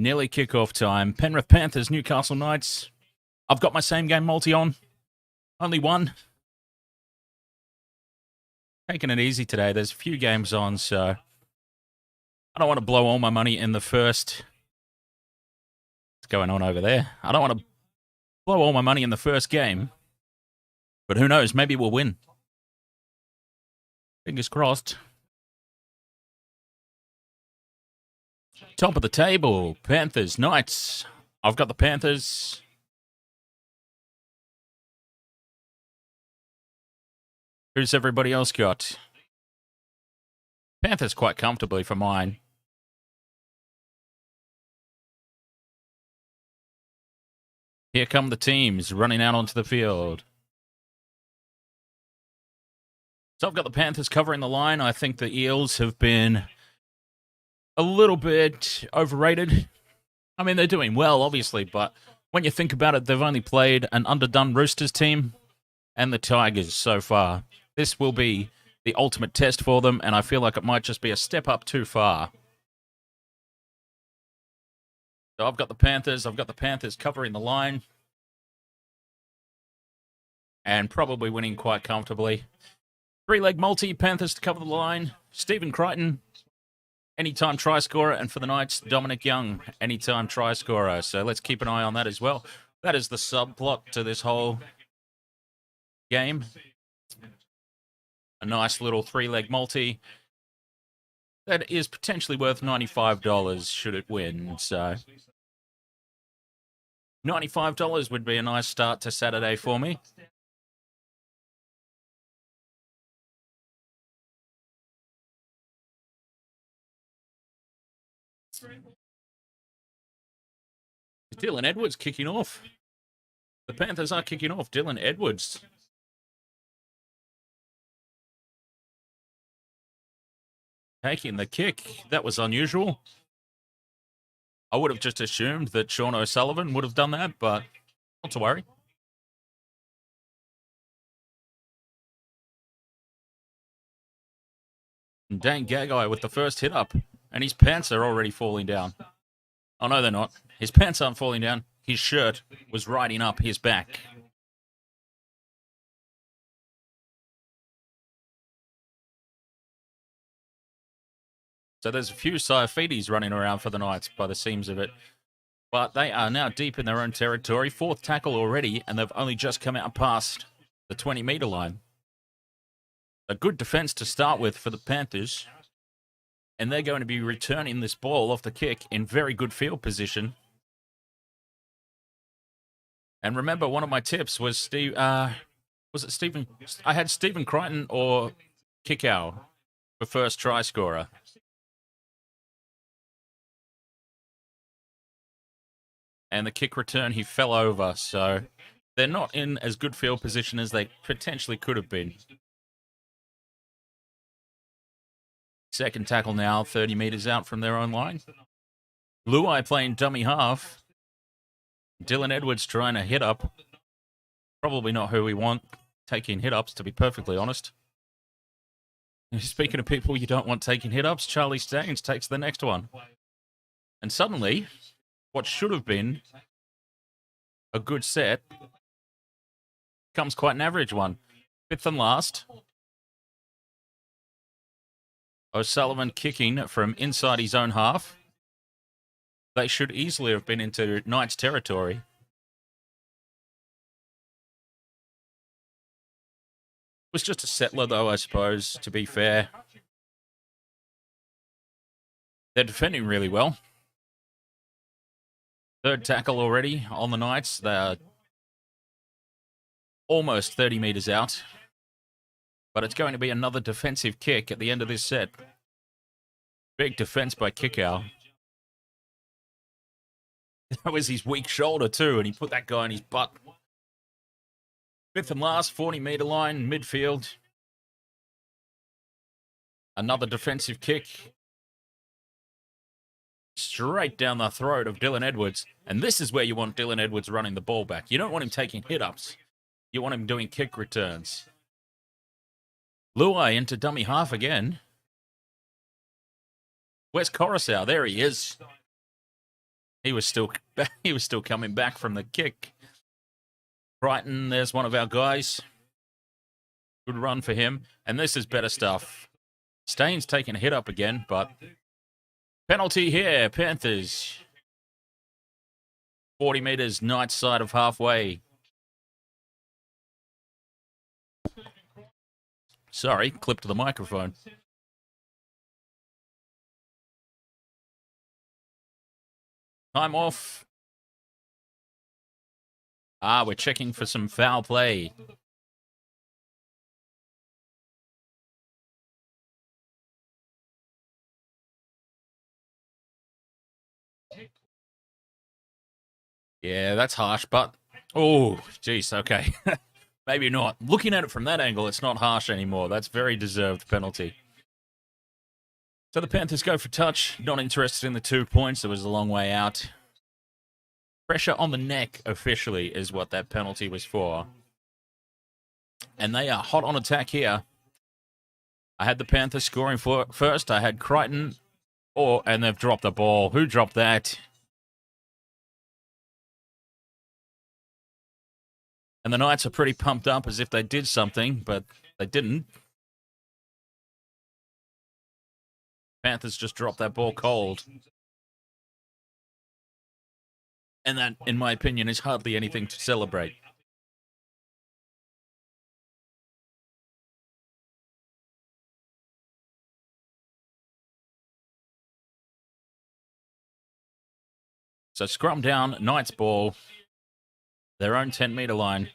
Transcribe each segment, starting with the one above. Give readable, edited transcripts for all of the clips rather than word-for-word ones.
Nearly kickoff time. Penrith Panthers, Newcastle Knights. I've got my same game multi on. Only one. Taking it easy today. There's a few games on, so I don't want to blow all my money in the first. What's going on over there? I don't want to blow all my money in the first game. But who knows? Maybe we'll win. Fingers crossed. Top of the table, Panthers, Knights. I've got the Panthers. Who's everybody else got? Panthers quite comfortably for mine. Here come the teams running out onto the field. So I've got the Panthers covering the line. I think the Eels have been a little bit overrated. I mean, they're doing well, obviously, but when you think about it, they've only played an underdone Roosters team and the Tigers so far. This will be the ultimate test for them, and I feel like it might just be a step up too far. So I've got the Panthers. I've got the Panthers covering the line and probably winning quite comfortably. Three-leg multi, Panthers to cover the line. Stephen Crichton, anytime try scorer, and for the Knights, Dominic Young, anytime try scorer. So let's keep an eye on that as well. That is the subplot to this whole game. A nice little three-leg multi that is potentially worth $95 should it win. So $95 would be a nice start to Saturday for me. Dylan Edwards kicking off. The Panthers are kicking off. Dylan Edwards. Taking the kick. That was unusual. I would have just assumed that Sean O'Sullivan would have done that, but not to worry. And Dane Gagai with the first hit up, and his pants are already falling down. Oh, no, they're not. His pants aren't falling down. His shirt was riding up his back. So there's a few Saifitis running around for the Knights by the seams of it. But they are now deep in their own territory. Fourth tackle already, and they've only just come out past the 20-metre line. A good defence to start with for the Panthers. And they're going to be returning this ball off the kick in very good field position. And remember, one of my tips was was it Stephen? I had Stephen Crichton or Kickow for first try scorer. And the kick return, he fell over. So they're not in as good field position as they potentially could have been. Second tackle now, 30 metres out from their own line. Luai playing dummy half. Dylan Edwards trying to hit up. Probably not who we want taking hit ups, to be perfectly honest. Speaking of people you don't want taking hit ups, Charlie Staines takes the next one. And suddenly, what should have been a good set becomes quite an average one. Fifth and last. O'Sullivan kicking from inside his own half. They should easily have been into Knights territory. It was just a settler, though, I suppose, to be fair. They're defending really well. Third tackle already on the Knights. They're almost 30 metres out. But it's going to be another defensive kick at the end of this set. Big defense by Kickow. That was his weak shoulder too, and he put that guy in his butt. Fifth and last, 40-metre line, midfield. Another defensive kick. Straight down the throat of Dylan Edwards. And this is where you want Dylan Edwards running the ball back. You don't want him taking hit-ups. You want him doing kick returns. Luai into dummy half again. Where's Coruscant? There he is. He was still coming back from the kick. Crichton, there's one of our guys. Good run for him. And this is better stuff. Staines taking a hit up again, but penalty here, Panthers. 40 metres, Knights side of halfway. Sorry, clip to the microphone. Time off. We're checking for some foul play. Yeah, that's harsh, but... Oh, jeez, okay. Maybe not. Looking at it from that angle, it's not harsh anymore. That's very deserved penalty. So the Panthers go for touch. Not interested in the 2 points. It was a long way out. Pressure on the neck, officially, is what that penalty was for. And they are hot on attack here. I had the Panthers scoring first. I had Crichton. And they've dropped the ball. Who dropped that? And the Knights are pretty pumped up as if they did something, but they didn't. Panthers just dropped that ball cold. And that, in my opinion, is hardly anything to celebrate. So scrum down, Knights ball, their own 10-metre line.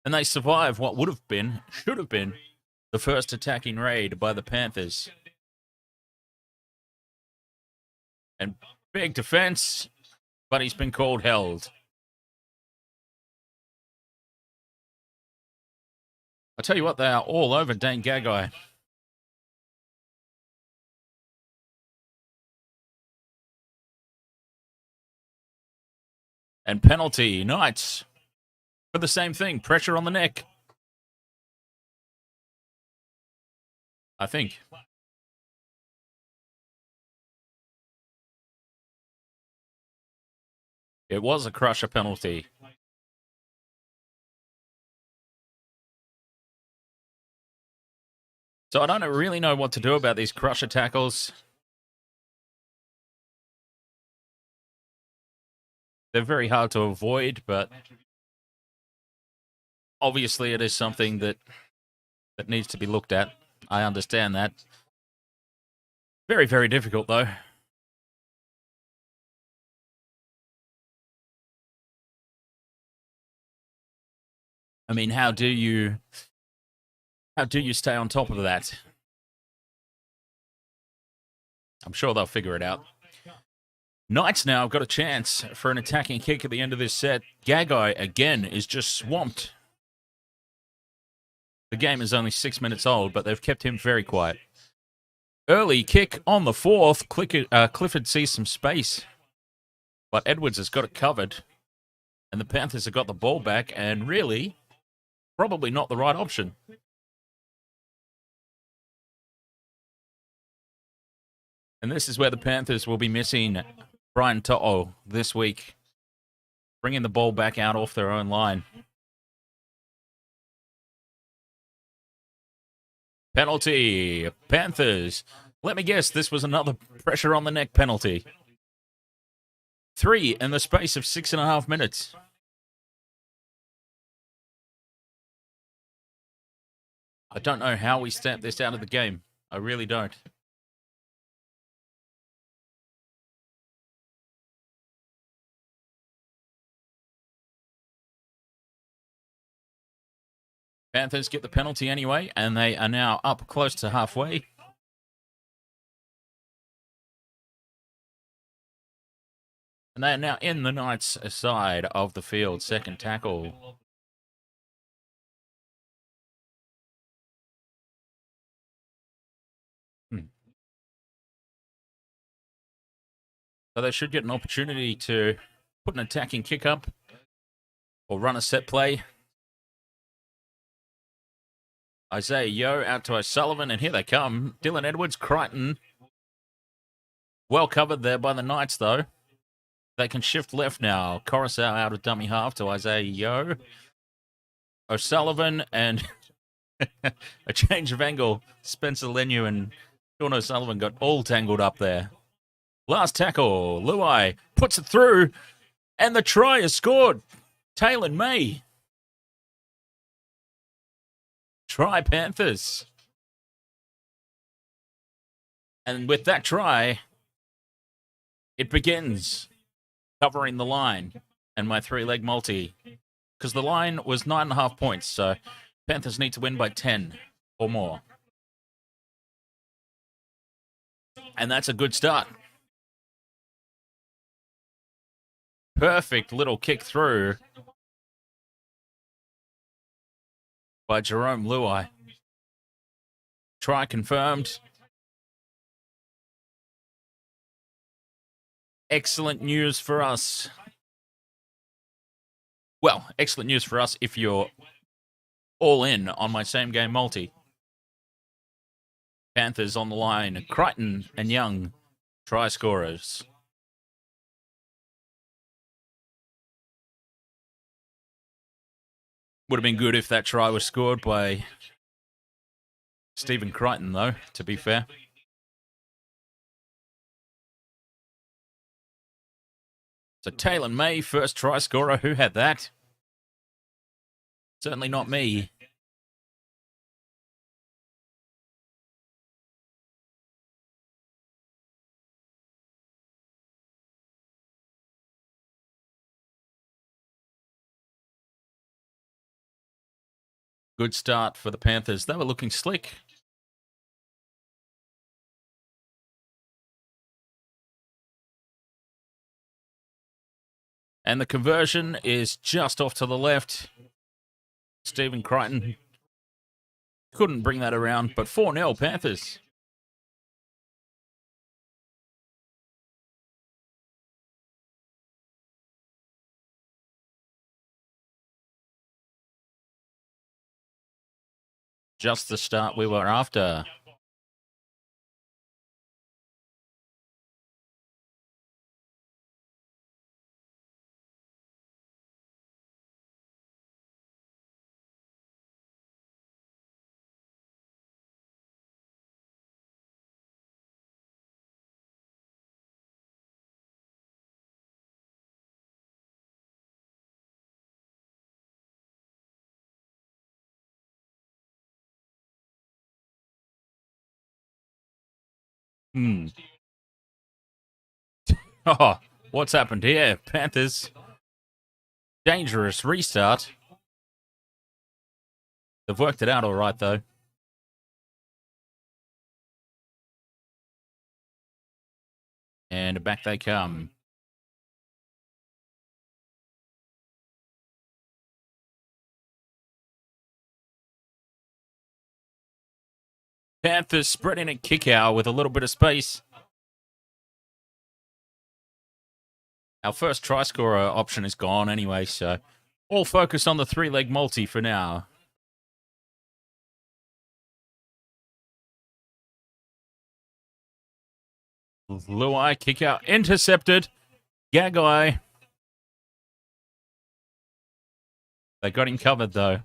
And they survive what should have been, the first attacking raid by the Panthers. And big defense, but he's been called held. I tell you what, they are all over Dane Gagai. And penalty, Knights. For the same thing, pressure on the neck. I think. It was a crusher penalty. So I don't really know what to do about these crusher tackles. They're very hard to avoid, but obviously it is something that needs to be looked at. I understand that. Very, very difficult, though. I mean, how do you stay on top of that? I'm sure they'll figure it out. Knights now have got a chance for an attacking kick at the end of this set. Gagai, again, is just swamped. The game is only 6 minutes old, but they've kept him very quiet. Early kick on the fourth. Clifford sees some space, but Edwards has got it covered. And the Panthers have got the ball back, and really, probably not the right option. And this is where the Panthers will be missing Brian To'o this week, bringing the ball back out off their own line. Penalty, Panthers. Let me guess, this was another pressure on the neck penalty. 3 in the space of 6.5 minutes. I don't know how we stamp this out of the game. I really don't. Panthers get the penalty anyway, and they are now up close to halfway. And they are now in the Knights' side of the field. Second tackle. So they should get an opportunity to put an attacking kick up or run a set play. Isaiah Yeo out to O'Sullivan, and here they come. Dylan Edwards, Crichton. Well covered there by the Knights, though. They can shift left now. Coruscant out of dummy half to Isaiah Yeo. O'Sullivan and a change of angle. Spencer Leniu and Sean O'Sullivan got all tangled up there. Last tackle. Luai puts it through. And the try is scored. Taylan May. Try Panthers. And with that try, it begins covering the line and my 3-leg multi. Because the line was 9.5 points, so Panthers need to win by 10 or more. And that's a good start. Perfect little kick through by Jerome Luai. Try confirmed. Excellent news for us. Well, excellent news for us if you're all in on my same game multi. Panthers on the line. Crichton and Young, try scorers. Would have been good if that try was scored by Stephen Crichton, though, to be fair. So Taylan May, first try scorer. Who had that? Certainly not me. Good start for the Panthers. They were looking slick. And the conversion is just off to the left. Stephen Crichton couldn't bring that around, but 4-0 Panthers. Just the start we were after. Oh, what's happened here? Panthers. Dangerous restart. They've worked it out all right, though. And back they come. Panthers spreading a kick out with a little bit of space. Our first try scorer option is gone anyway, so all focus on the 3-leg multi for now. Luai kick out, intercepted. Gagai. They got him covered though.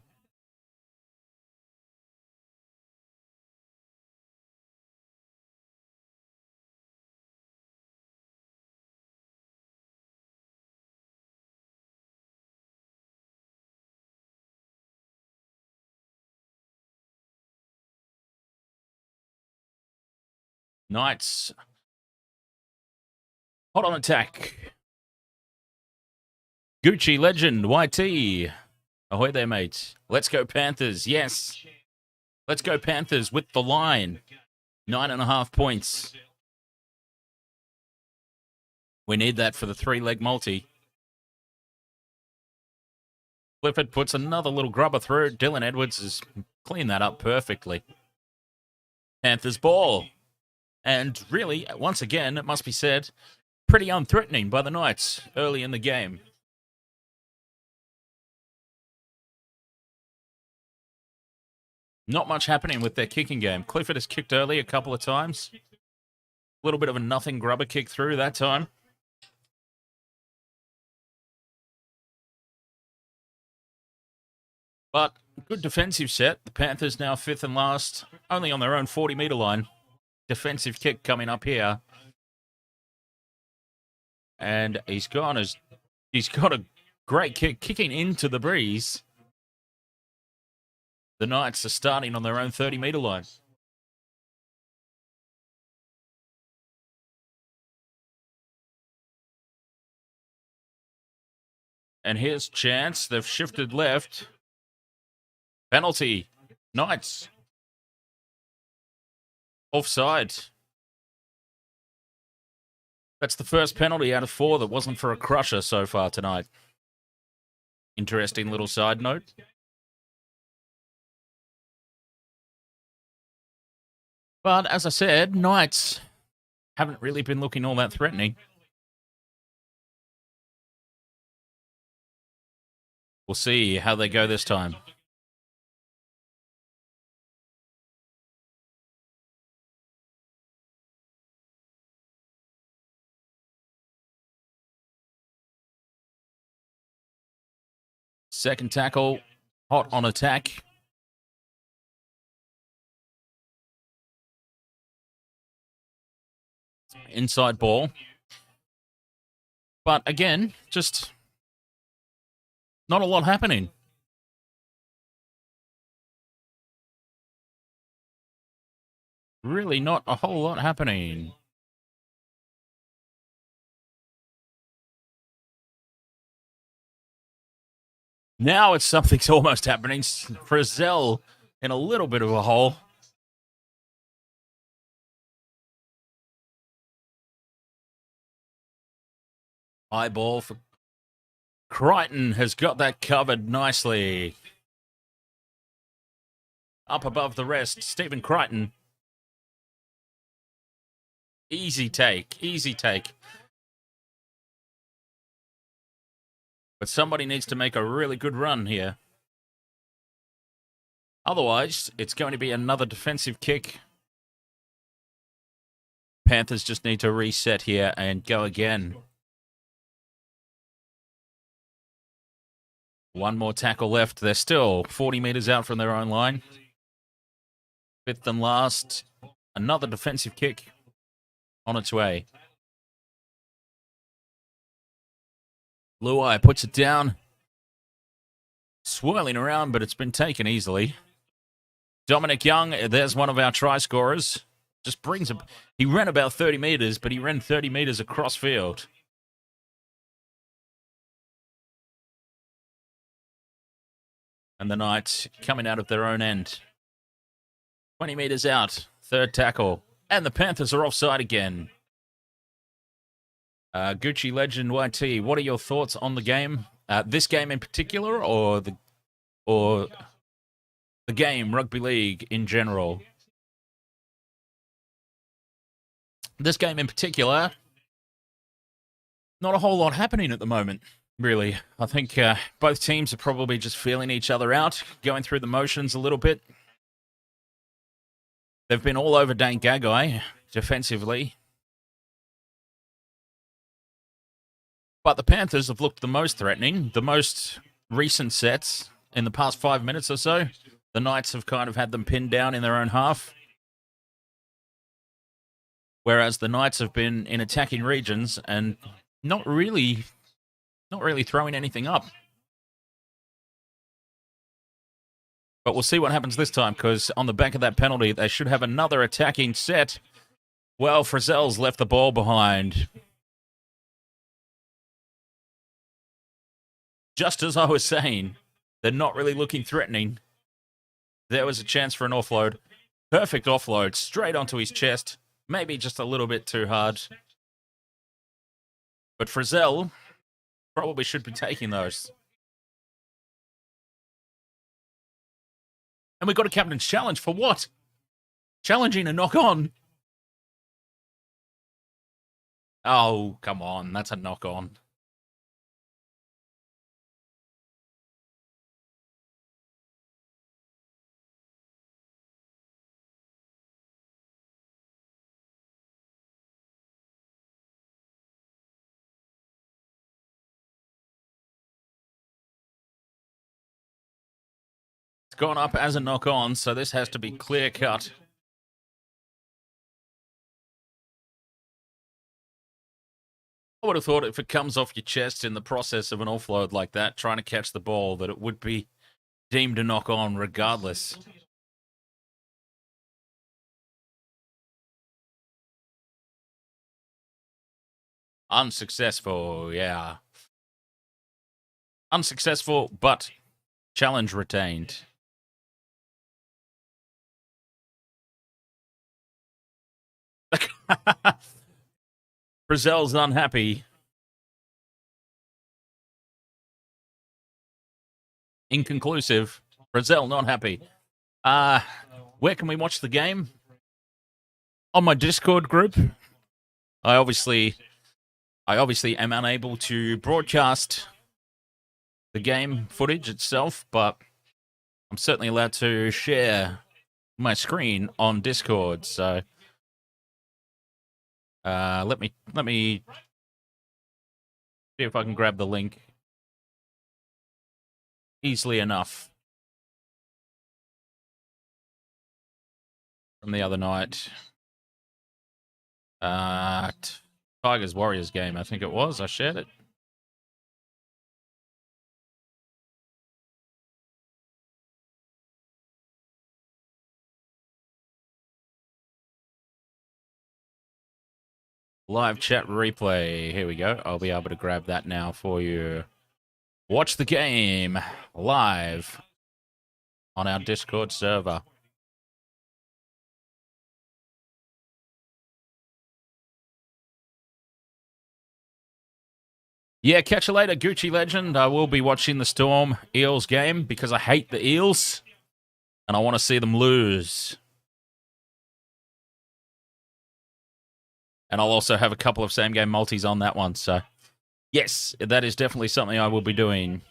Knights. Hot on attack. Gucci legend, YT. Ahoy there, mate. Let's go Panthers. Yes. Let's go Panthers with the line. 9.5 points. We need that for the 3-leg multi. Clifford puts another little grubber through. Dylan Edwards has cleaned that up perfectly. Panthers ball. And really, once again, it must be said, pretty unthreatening by the Knights early in the game. Not much happening with their kicking game. Clifford has kicked early a couple of times. A little bit of a nothing grubber kick through that time. But good defensive set. The Panthers now 5th and last, only on their own 40-metre line. Defensive kick coming up here. And he's got a great kick kicking into the breeze. The Knights are starting on their own 30-metre line. And here's chance. They've shifted left. Penalty. Knights. Offside. That's the first penalty out of 4 that wasn't for a crusher so far tonight. Interesting little side note. But as I said, Knights haven't really been looking all that threatening. We'll see how they go this time. Second tackle, hot on attack. Inside ball. But again, just not a lot happening. Really not a whole lot happening. Now something's almost happening. Frizzell in a little bit of a hole. High ball for Crichton has got that covered nicely. Up above the rest, Stephen Crichton. Easy take, easy take. But somebody needs to make a really good run here. Otherwise, it's going to be another defensive kick. Panthers just need to reset here and go again. One more tackle left. They're still 40 metres out from their own line. 5th and last. Another defensive kick on its way. Luai puts it down. Swirling around, but it's been taken easily. Dominic Young, there's one of our try scorers. Just brings him. He ran about 30 metres, but he ran 30 metres across field. And the Knights coming out of their own end. 20 metres out. Third tackle. And the Panthers are offside again. Gucci Legend YT, what are your thoughts on the game? This game in particular, or the game, rugby league in general? This game in particular, not a whole lot happening at the moment, really. I think both teams are probably just feeling each other out, going through the motions a little bit. They've been all over Dane Gagai defensively. But the Panthers have looked the most threatening, the most recent sets in the past 5 minutes or so. The Knights have kind of had them pinned down in their own half. Whereas the Knights have been in attacking regions and not really throwing anything up. But we'll see what happens this time, because on the back of that penalty, they should have another attacking set. Well, Frizzell's left the ball behind. Just as I was saying, they're not really looking threatening. There was a chance for an offload. Perfect offload, straight onto his chest. Maybe just a little bit too hard. But Frizzell probably should be taking those. And we got a captain's challenge for what? Challenging a knock-on. Oh, come on. That's a knock-on. It's gone up as a knock-on, so this has to be clear-cut. I would have thought if it comes off your chest in the process of an offload like that, trying to catch the ball, that it would be deemed a knock-on regardless. Unsuccessful, yeah. Unsuccessful, but challenge retained. Brazil's unhappy. Inconclusive. Brazil not happy. Where can we watch the game? On my Discord group. I obviously am unable to broadcast the game footage itself, but I'm certainly allowed to share my screen on Discord. So let me see if I can grab the link easily enough from the other night. Tigers Warriors game, I think it was. I shared it. Live chat replay. Here we go. I'll be able to grab that now for you. Watch the game live on our Discord server. Yeah, catch you later, Gucci Legend. I will be watching the Storm Eels game because I hate the Eels and I want to see them lose. And I'll also have a couple of same-game multis on that one. So, yes, that is definitely something I will be doing.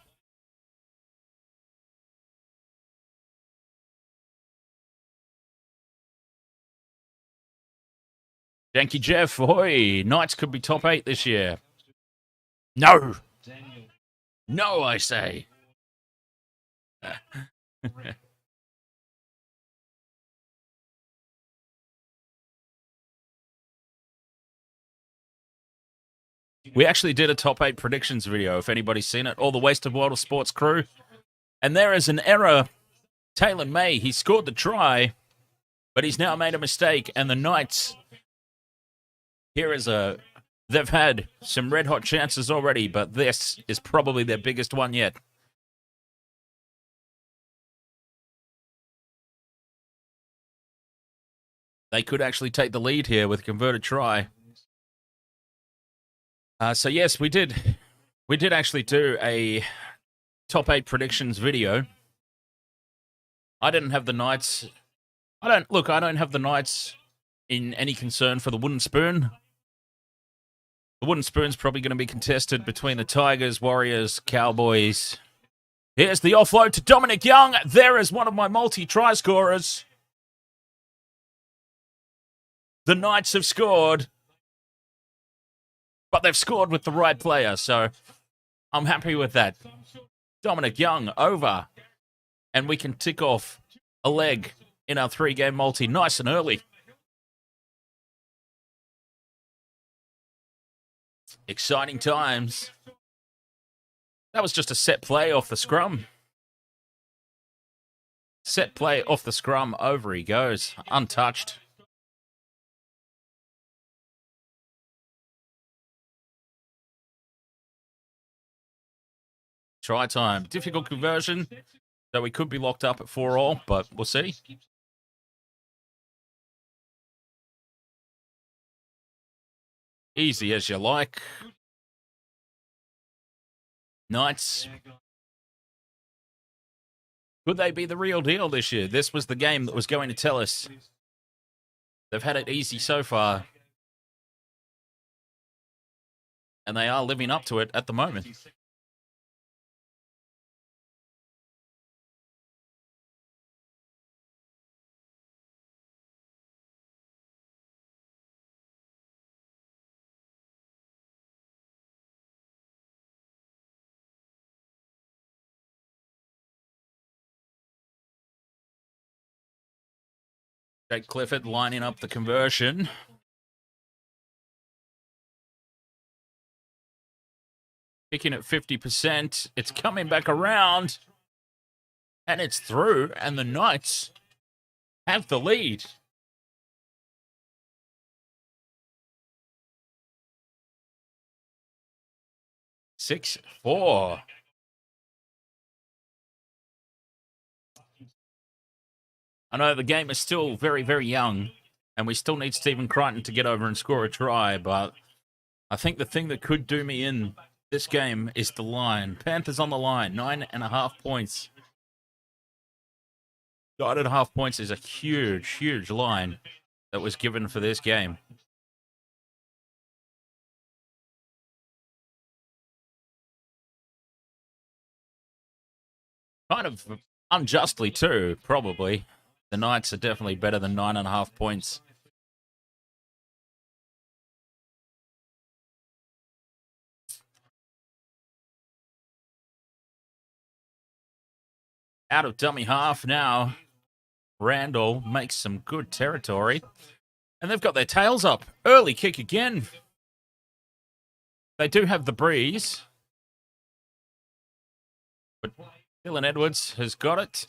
Thank you, Jeff. Ahoy. Knights could be top 8 this year. No. No, I say. We actually did a top 8 predictions video, if anybody's seen it. All the Wasted World of Sports crew. And there is an error. Taylan May, he scored the try, but he's now made a mistake. And the Knights, they've had some red-hot chances already, but this is probably their biggest one yet. They could actually take the lead here with a converted try. So yes, we did actually do a top 8 predictions video. I didn't have the Knights. I don't have the Knights in any concern for the wooden spoon. The wooden spoon's probably going to be contested between the Tigers, Warriors, Cowboys. Here's the offload to Dominic Young. There is one of my multi-try scorers. The Knights have scored, but they've scored with the right player, so I'm happy with that. Dominic Young over, and we can tick off a leg in our 3-game multi nice and early. Exciting times. That was just a set play off the scrum. Set play off the scrum. Over he goes. Untouched. Try time. Difficult conversion. So we could be locked up at 4-all, but we'll see. Easy as you like. Knights. Could they be the real deal this year? This was the game that was going to tell us. They've had it easy so far. And they are living up to it at the moment. Jake Clifford lining up the conversion. Kicking at 50%. It's coming back around. And it's through. And the Knights have the lead. Six, 4. I know the game is still very, very young, and we still need Stephen Crichton to get over and score a try, but I think the thing that could do me in this game is the line. Panthers on the line, 9.5 points. 9.5 points is a huge, huge line that was given for this game. Kind of unjustly, too, probably. The Knights are definitely better than 9.5 points. Out of dummy half now. Randall makes some good territory. And they've got their tails up. Early kick again. They do have the breeze. But Dylan Edwards has got it.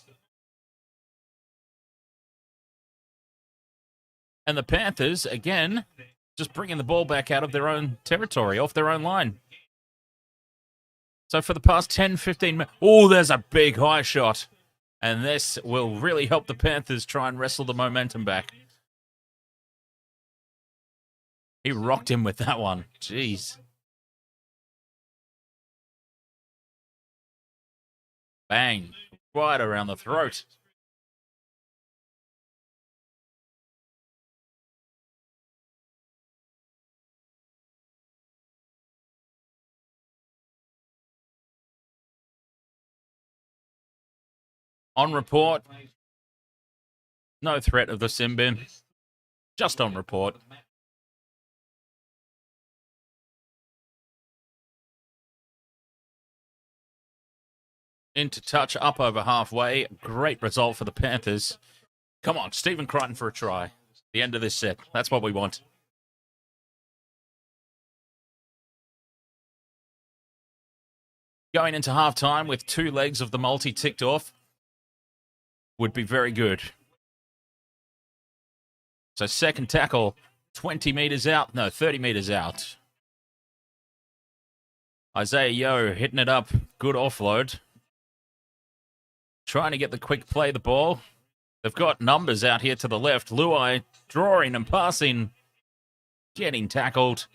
And the Panthers, again, just bringing the ball back out of their own territory, off their own line. So for the past 10, 15 minutes... Oh, there's a big high shot. And this will really help the Panthers try and wrestle the momentum back. He rocked him with that one. Jeez. Bang. Right around the throat. On report. No threat of the sin bin. Just on report. Into touch, up over halfway. Great result for the Panthers. Come on, Stephen Crichton for a try. The end of this set. That's what we want. Going into halftime with 2 legs of the multi ticked off would be very good. So second tackle, 20 metres out. No, 30 metres out. Isaiah Yeo hitting it up. Good offload. Trying to get the quick play the ball. They've got numbers out here to the left. Luai drawing and passing. Getting tackled.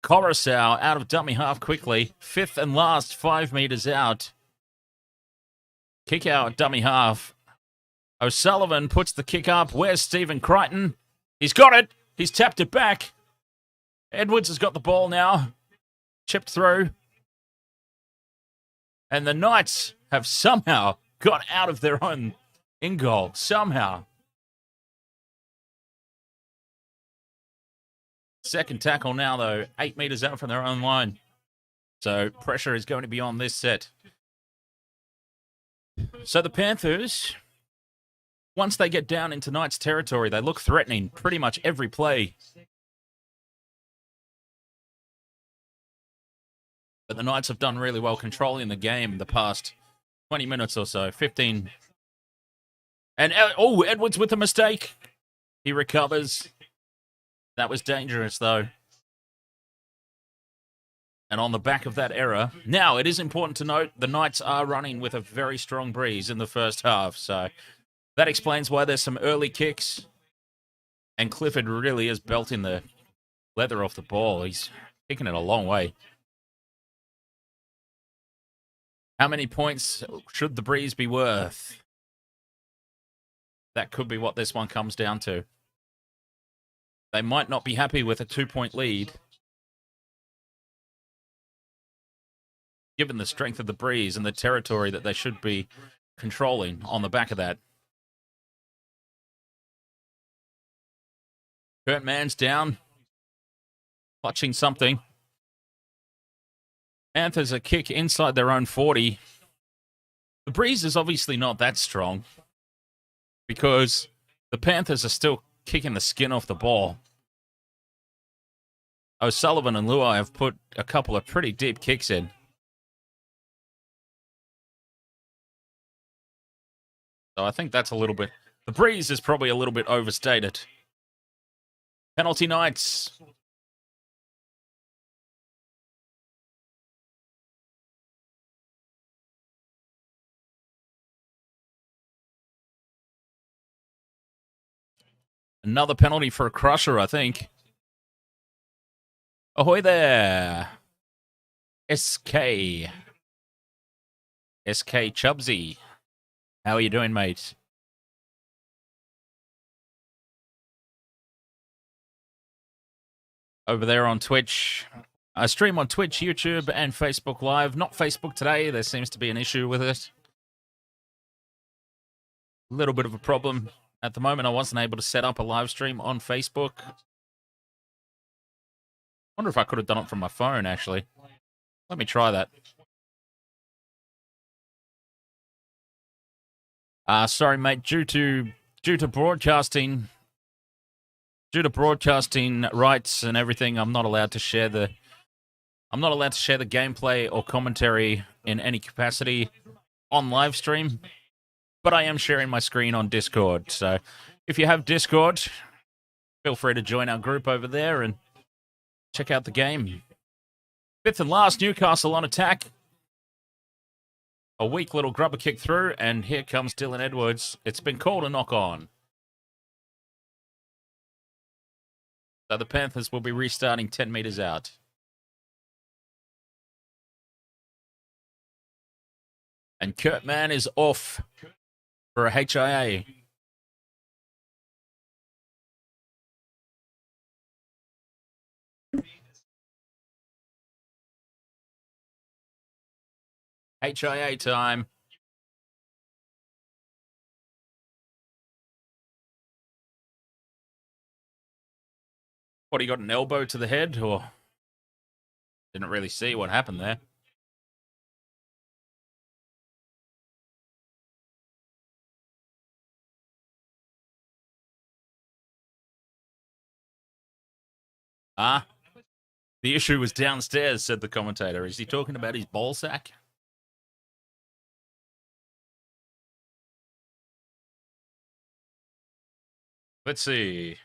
Coruscant out of dummy half quickly. 5th and last, 5 metres out. Kick out, dummy half. O'Sullivan puts the kick up. Where's Stephen Crichton? He's got it. He's tapped it back. Edwards has got the ball now. Chipped through. And the Knights have somehow got out of their own in goal. Somehow. Second tackle now, though. 8 metres out from their own line. So pressure is going to be on this set. So the Panthers, once they get down into Knights territory, they look threatening pretty much every play. But the Knights have done really well controlling the game the past 20 minutes or so. 15. And, oh, Edwards with a mistake. He recovers. That was dangerous, though. And on the back of that error, now it is important to note the Knights are running with a very strong breeze in the first half. So that explains why there's some early kicks. And Clifford really is belting the leather off the ball. He's kicking it a long way. How many points should the breeze be worth? That could be what this one comes down to. They might not be happy with a 2-point lead, given the strength of the breeze and the territory that they should be controlling on the back of that. Kurt Mann's down, clutching something. Panthers a kick inside their own 40. The breeze is obviously not that strong because The Panthers are still kicking the skin off the ball. O'Sullivan and Luai have put a couple of pretty deep kicks in. So I think that's a little bit... The breeze is probably a little bit overstated. Penalty Knights. Another penalty for a crusher, I think. Ahoy there. SK. SK Chubsy. How are you doing, mate? Over there on Twitch. I stream on Twitch, YouTube, and Facebook Live. Not Facebook today. There seems to be an issue with it. A little bit of a problem. At the moment, I wasn't able to set up a live stream on Facebook. Wonder if I could have done it from my phone, actually. Let me try that. Sorry, mate. Due to broadcasting rights and everything, I'm not allowed to share the gameplay or commentary in any capacity on live stream. But I am sharing my screen on Discord. So if you have Discord, feel free to join our group over there and check out the game. Fifth and last, Newcastle on attack. A weak little grubber kick through, and here comes Dylan Edwards. It's been called a knock-on. So the Panthers will be restarting 10 metres out. And Kurtman is off for a HIA. HIA time. What, he got an elbow to the head, or didn't really see what happened there? The issue was downstairs, said the commentator. Is he talking about his ball sack? Let's see.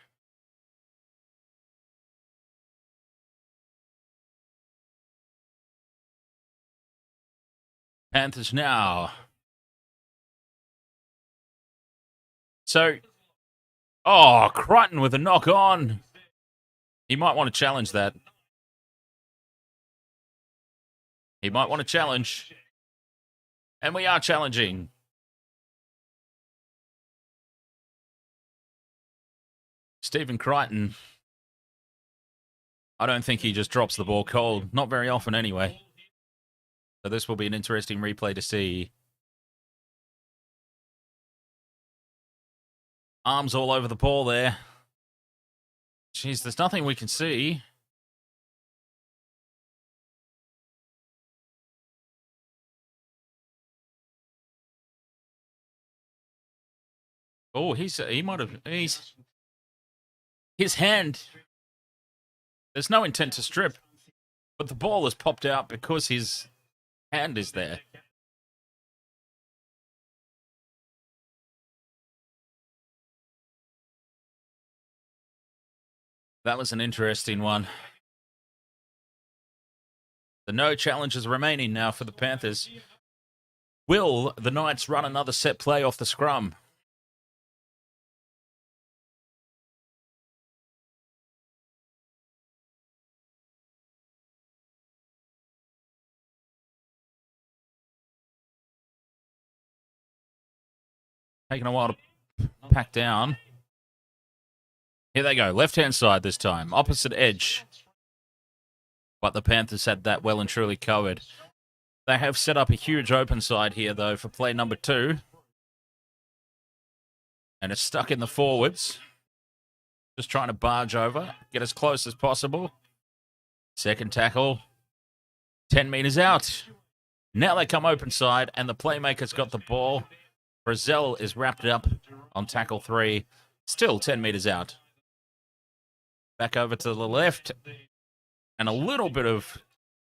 Panthers now. So, Crichton with a knock on. He might want to challenge that. He might want to challenge. And we are challenging. Stephen Crichton. I don't think he just drops the ball cold. Not very often anyway. So this will be an interesting replay to see. Arms all over the ball there. Jeez, there's nothing we can see. Oh, his hand. There's no intent to strip, but the ball has popped out because his hand is there. That was an interesting one. The no challenges remaining now for the Panthers. Will the Knights run another set play off the scrum? Taking a while to pack down. Here they go. Left-hand side this time. Opposite edge. But the Panthers had that well and truly covered. They have set up a huge open side here, though, for play number 2. And it's stuck in the forwards. Just trying to barge over. Get as close as possible. Second tackle. 10 metres out. Now they come open side, and the playmaker's got the ball. Brazil is wrapped up on tackle 3. Still 10 metres out. Back over to the left. And a little bit of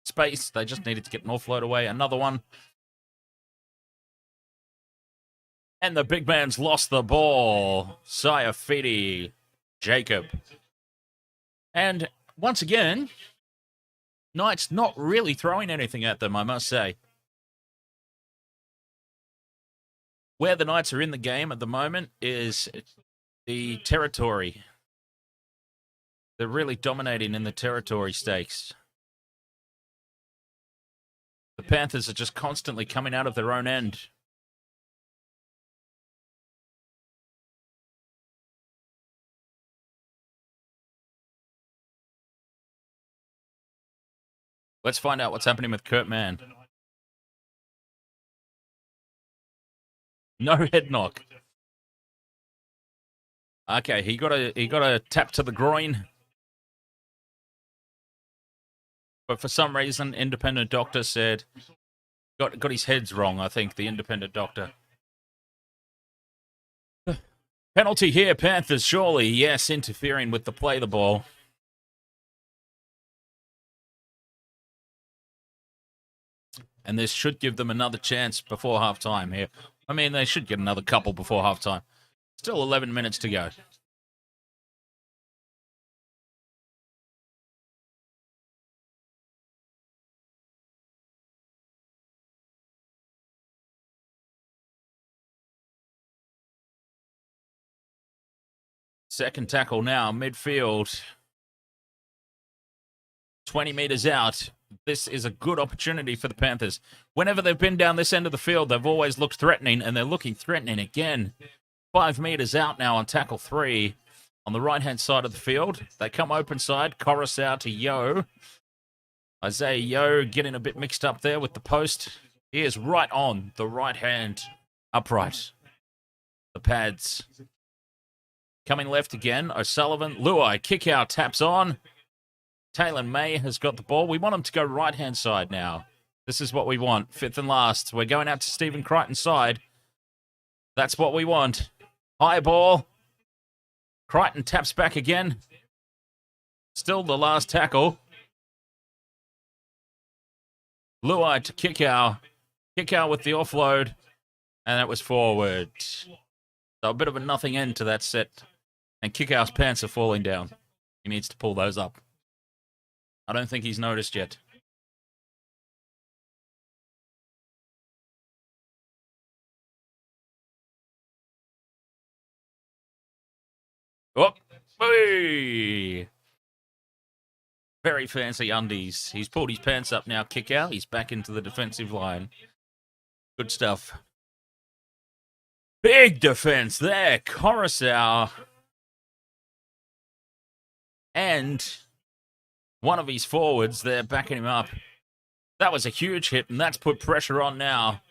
space. They just needed to get an offload away. Another one. And the big man's lost the ball. Saifiti, Jacob. And once again, Knights not really throwing anything at them, I must say. Where the Knights are in the game at the moment is the territory. They're really dominating in the territory stakes. The Panthers are just constantly coming out of their own end. Let's find out what's happening with Kurt Mann. No head knock. Okay, he got a tap to the groin. But for some reason, independent doctor said got his heads wrong, I think, the independent doctor. Penalty here, Panthers, surely. Yes, interfering with the play the ball. And this should give them another chance before halftime here. I mean, they should get another couple before halftime. Still 11 minutes to go. Second tackle now, midfield. 20 metres out. This is a good opportunity for the Panthers. Whenever they've been down this end of the field, they've always looked threatening, and they're looking threatening again. 5 metres out now on tackle 3 on the right-hand side of the field. They come open side, Coruscant to Yo. Isaiah Yo getting a bit mixed up there with the post. He is right on the right hand, upright. The pads. Coming left again, O'Sullivan. Luai, kick out, taps on. Taylan May has got the ball. We want him to go right-hand side now. This is what we want. Fifth and last. We're going out to Stephen Crichton's side. That's what we want. High ball. Crichton taps back again. Still the last tackle. Luai to Kickow. Kickow with the offload. And that was forward. So a bit of a nothing end to that set. And Kickow's pants are falling down. He needs to pull those up. I don't think he's noticed yet. Oh, hey! Very fancy undies. He's pulled his pants up now, kick out. He's back into the defensive line. Good stuff. Big defense there. Coruscant. And one of his forwards there backing him up. That was a huge hit, and that's put pressure on now.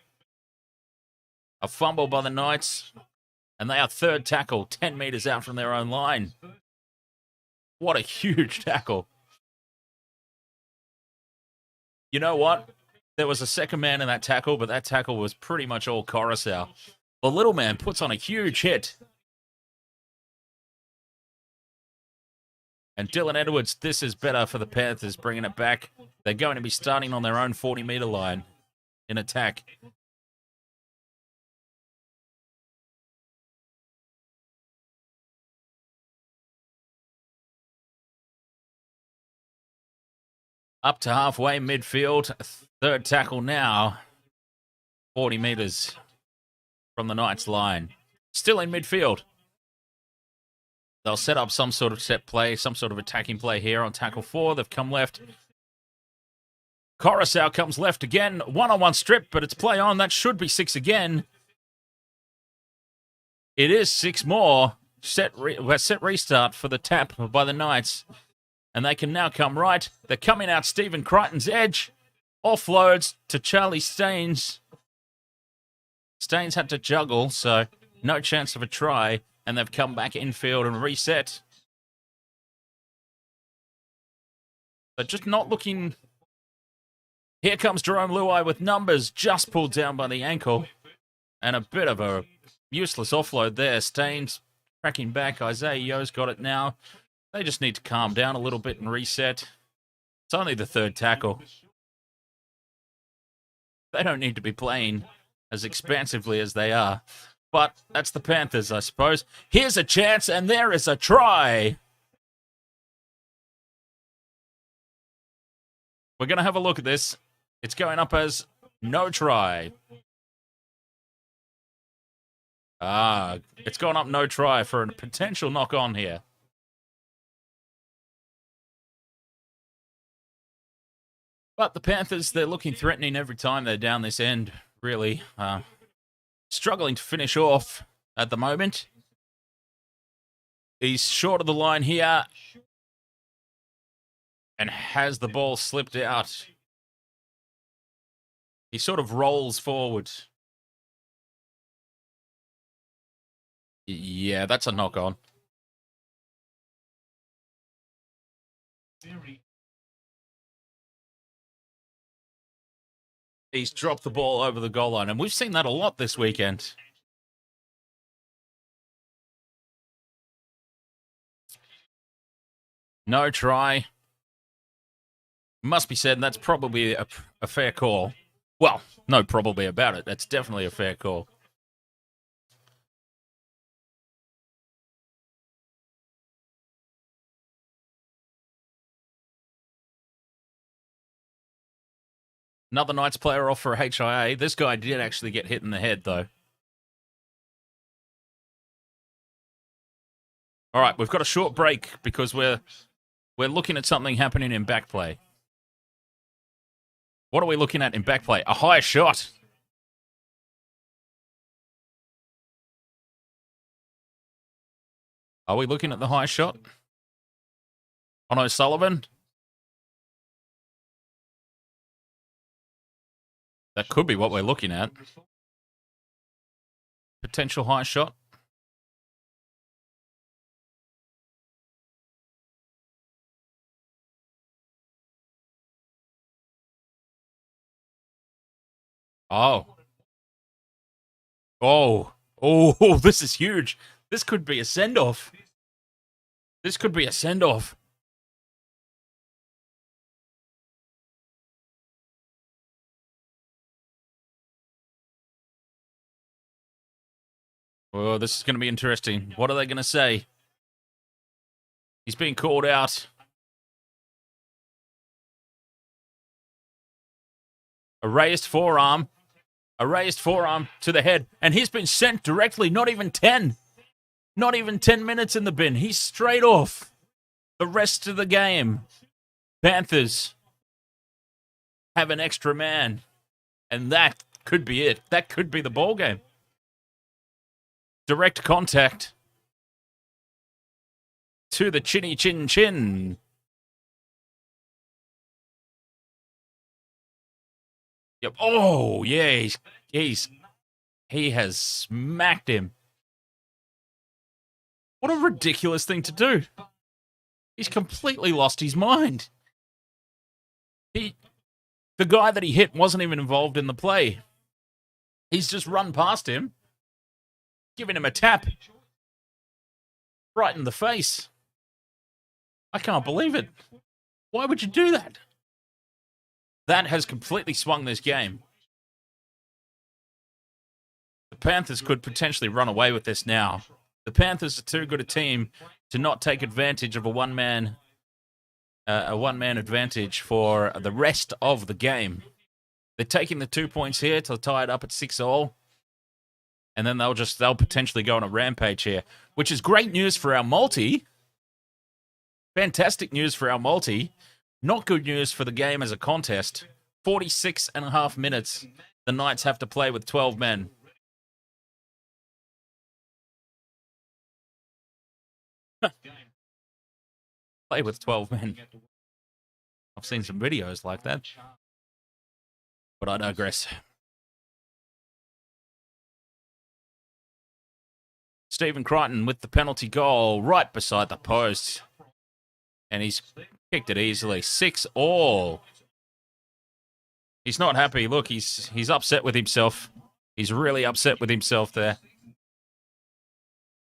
A fumble by the Knights, and they are third tackle, 10 metres out from their own line. What a huge tackle. You know what? There was a second man in that tackle, but that tackle was pretty much all Coruscant. The little man puts on a huge hit. And Dylan Edwards, this is better for the Panthers, bringing it back. They're going to be starting on their own 40-metre line in attack. Up to halfway midfield. Third tackle now. 40 metres from the Knights line. Still in midfield. They'll set up some sort of set play, some sort of attacking play here on tackle 4. They've come left. Coruscant comes left again. One-on-one strip, but it's play on. That should be 6 again. It is 6 more. Set restart for the tap by the Knights. And they can now come right. They're coming out Stephen Crichton's edge. Offloads to Charlie Staines. Staines had to juggle, so no chance of a try. And they've come back infield and reset. But just not looking. Here comes Jerome Luai with numbers. Just pulled down by the ankle. And a bit of a useless offload there. Staines Cracking back. Isaiah Yo's got it now. They just need to calm down a little bit and reset. It's only the third tackle. They don't need to be playing as expansively as they are. But that's the Panthers, I suppose. Here's a chance, and there is a try. We're going to have a look at this. It's going up as no try. It's gone up no try for a potential knock-on here. But the Panthers, they're looking threatening every time they're down this end, really. Struggling to finish off at the moment. He's short of the line here. And has the ball slipped out. He sort of rolls forward. Yeah, that's a knock-on. He's dropped the ball over the goal line, and we've seen that a lot this weekend. No try. Must be said, that's probably a fair call. Well, no probably about it. That's definitely a fair call. Another Knights player off for a HIA. This guy did actually get hit in the head, though. All right, we've got a short break because we're looking at something happening in back play. What are we looking at in back play? A high shot. Are we looking at the high shot? On O'Sullivan? That could be what we're looking at. Potential high shot. Oh. Oh, this is huge. This could be a send-off. This could be a send-off. Oh, this is going to be interesting. What are they going to say? He's being called out. A raised forearm. A raised forearm to the head. And he's been sent directly, not even 10. Not even 10 minutes in the bin. He's straight off the rest of the game. Panthers have an extra man. And that could be it. That could be the ball game. Direct contact to the chinny chin chin. Yep. Oh, yeah. He has smacked him. What a ridiculous thing to do. He's completely lost his mind. The guy that he hit wasn't even involved in the play. He's just run past him, giving him a tap right in the face. I can't believe it. Why would you do that? That has completely swung this game. The Panthers could potentially run away with this now. The Panthers are too good a team to not take advantage of a one-man advantage for the rest of the game. They're taking the 2 points here to tie it up at 6-all. And then they'll potentially go on a rampage here, which is great news for our multi. Fantastic news for our multi. Not good news for the game as a contest. 46.5 minutes. The Knights have to play with 12 men. Play with 12 men. I've seen some videos like that. But I digress. Stephen Crichton with the penalty goal right beside the post. And he's kicked it easily. 6-all. He's not happy. Look, he's upset with himself. He's really upset with himself there.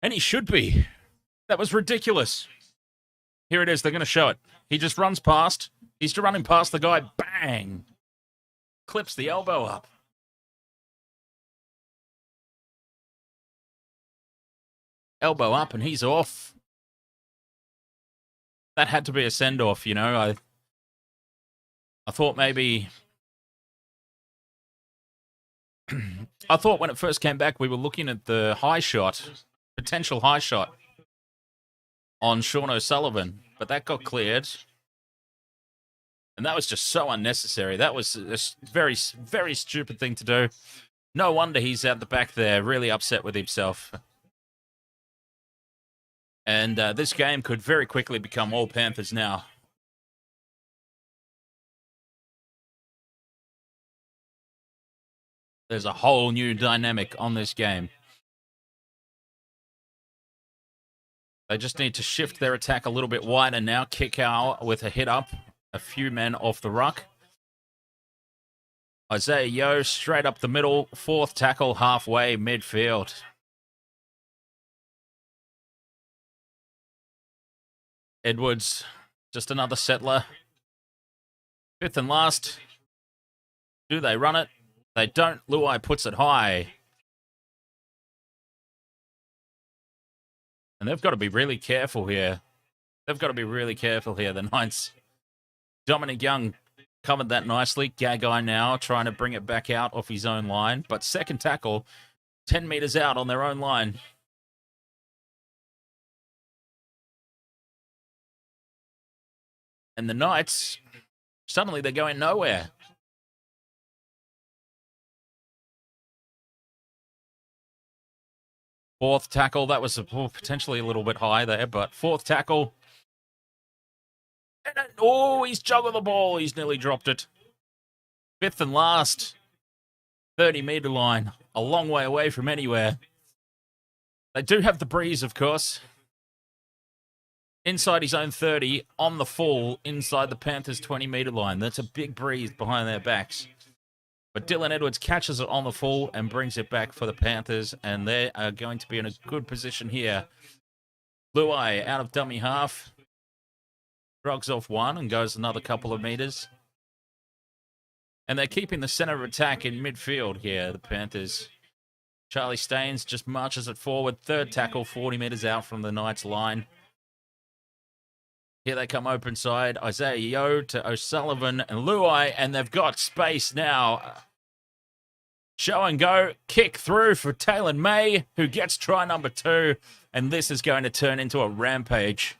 And he should be. That was ridiculous. Here it is. They're going to show it. He just runs past. He's running past the guy. Bang. Clips the elbow up. Elbow up and he's off. That had to be a send-off, you know. I thought maybe... I thought when it first came back, we were looking at the high shot, potential high shot on Sean O'Sullivan, but that got cleared. And that was just so unnecessary. That was a very, very stupid thing to do. No wonder he's out the back there, really upset with himself. And this game could very quickly become all Panthers now. There's a whole new dynamic on this game. They just need to shift their attack a little bit wider now. Kick out with a hit up. A few men off the ruck. Isaiah Yeo straight up the middle. Fourth tackle halfway midfield. Edwards, just another settler. Fifth and last. Do they run it? They don't. Luai puts it high. And they've got to be really careful here. The Knights. Dominic Young covered that nicely. Gagai now trying to bring it back out off his own line. But second tackle, 10 metres out on their own line. And the Knights, suddenly they're going nowhere. Fourth tackle, that was potentially a little bit high there, but fourth tackle. And he's juggled the ball. He's nearly dropped it. Fifth and last. 30-metre line. A long way away from anywhere. They do have the breeze, of course. Inside his own 30, on the full, inside the Panthers' 20-metre line. That's a big breeze behind their backs. But Dylan Edwards catches it on the full and brings it back for the Panthers, and they are going to be in a good position here. Luai out of dummy half. Drugs off one and goes another couple of metres. And they're keeping the centre of attack in midfield here, the Panthers. Charlie Staines just marches it forward. Third tackle, 40 metres out from the Knights' line. Here they come open side. Isaiah Yeo to O'Sullivan and Luai, and they've got space now. Show and go. Kick through for Taylan May, who gets try number 2, and this is going to turn into a rampage.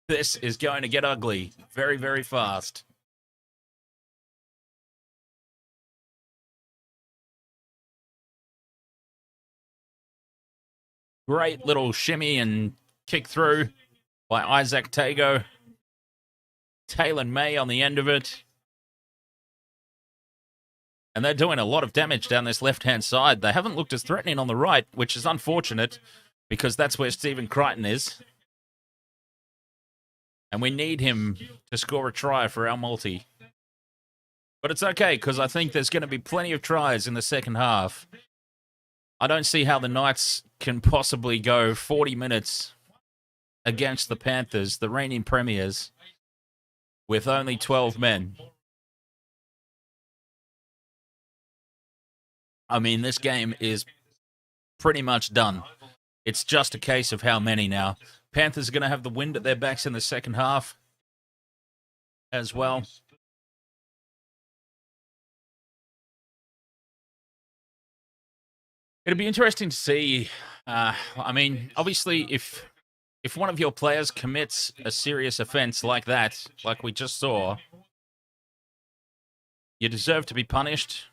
This is going to get ugly very, very fast. Great little shimmy and kick through by Isaac Tago. Taylan May on the end of it. And they're doing a lot of damage down this left-hand side. They haven't looked as threatening on the right, which is unfortunate because that's where Stephen Crichton is. And we need him to score a try for our multi. But it's okay, because I think there's going to be plenty of tries in the second half. I don't see how the Knights can possibly go 40 minutes against the Panthers, the reigning premiers, with only 12 men. I mean, this game is pretty much done. It's just a case of how many now. Panthers are going to have the wind at their backs in the second half as well. It'll be interesting to see. I mean, obviously, if one of your players commits a serious offense like that, like we just saw, you deserve to be punished.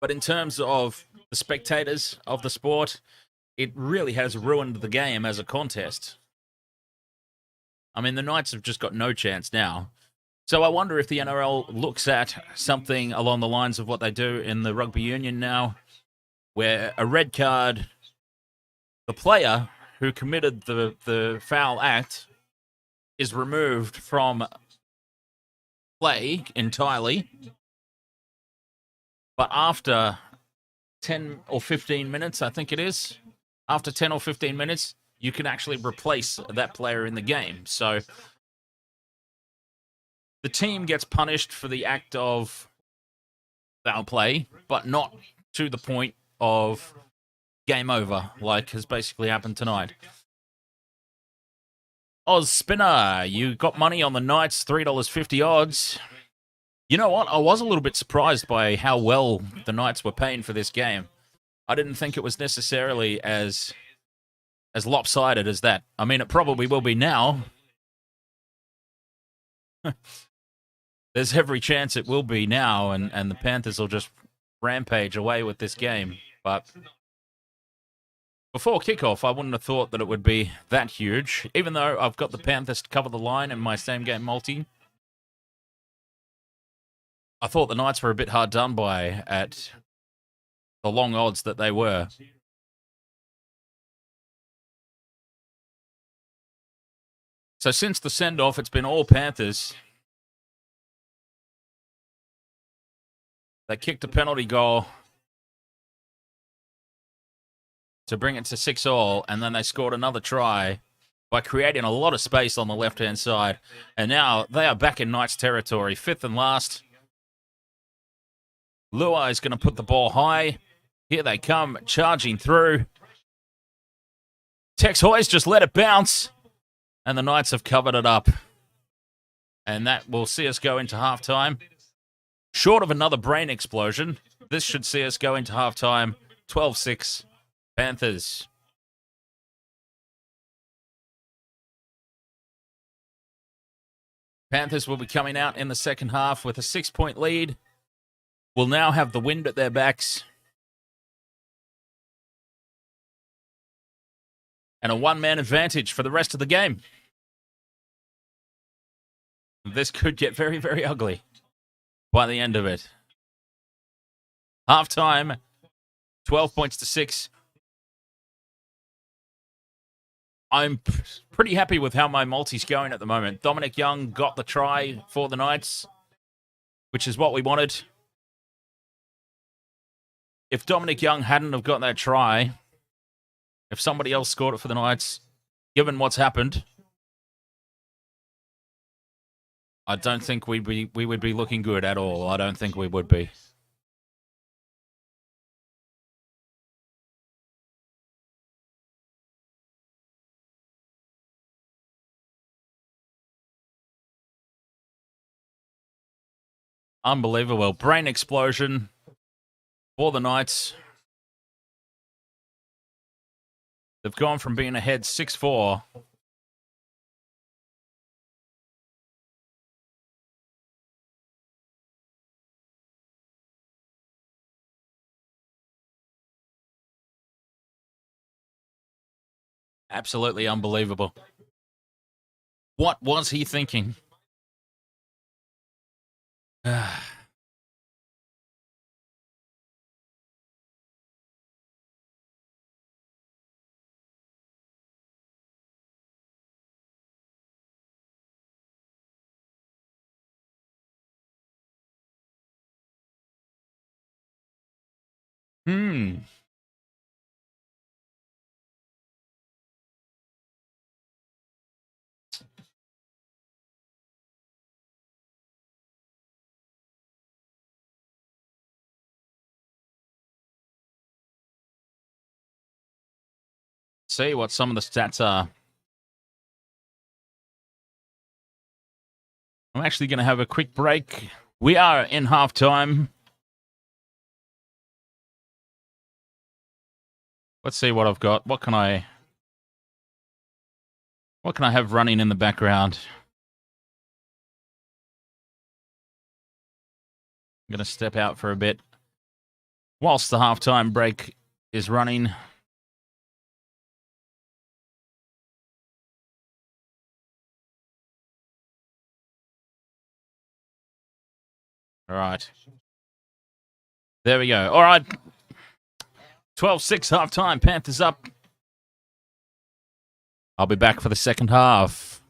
But in terms of the spectators of the sport, it really has ruined the game as a contest. I mean, the Knights have just got no chance now. So I wonder if the NRL looks at something along the lines of what they do in the rugby union now, where a red card, the player who committed the foul act is removed from play entirely, But after 10 or 15 minutes, I think it is, after 10 or 15 minutes, you can actually replace that player in the game. So the team gets punished for the act of foul play, but not to the point of game over, like has basically happened tonight. Oz Spinner, you got money on the Knights, $3.50 odds. You know what? I was a little bit surprised by how well the Knights were paying for this game. I didn't think it was necessarily as lopsided as that. I mean, it probably will be now. There's every chance it will be now, and the Panthers will just rampage away with this game. But before kickoff, I wouldn't have thought that it would be that huge, even though I've got the Panthers to cover the line in my same-game multi. I thought the Knights were a bit hard done by at the long odds that they were. So since the send-off, it's been all Panthers. They kicked a penalty goal to bring it to 6-all, and then they scored another try by creating a lot of space on the left-hand side. And now they are back in Knights territory, 5th and last. Luai is going to put the ball high. Here they come, charging through. Tex Hoy's just let it bounce, and the Knights have covered it up. And that will see us go into halftime. Short of another brain explosion, this should see us go into halftime 12-6 Panthers. Panthers will be coming out in the second half with a 6-point lead. Will now have the wind at their backs. And a one-man advantage for the rest of the game. This could get very, very ugly by the end of it. Halftime, 12 points to 6. I'm pretty happy with how my multi's going at the moment. Dominic Young got the try for the Knights, which is what we wanted. If Dominic Young hadn't have got that try, if somebody else scored it for the Knights, given what's happened, I don't think we would be looking good at all. I don't think we would be. Unbelievable. Brain explosion for the Knights. They've gone from being ahead 6-4 absolutely unbelievable. What was he thinking? See what some of the stats are. I'm actually going to have a quick break. We are in halftime. Let's see what I've got. What can I have running in the background? I'm going to step out for a bit whilst the halftime break is running. All right. There we go. All right. 12-6 halftime. Panthers up. I'll be back for the second half.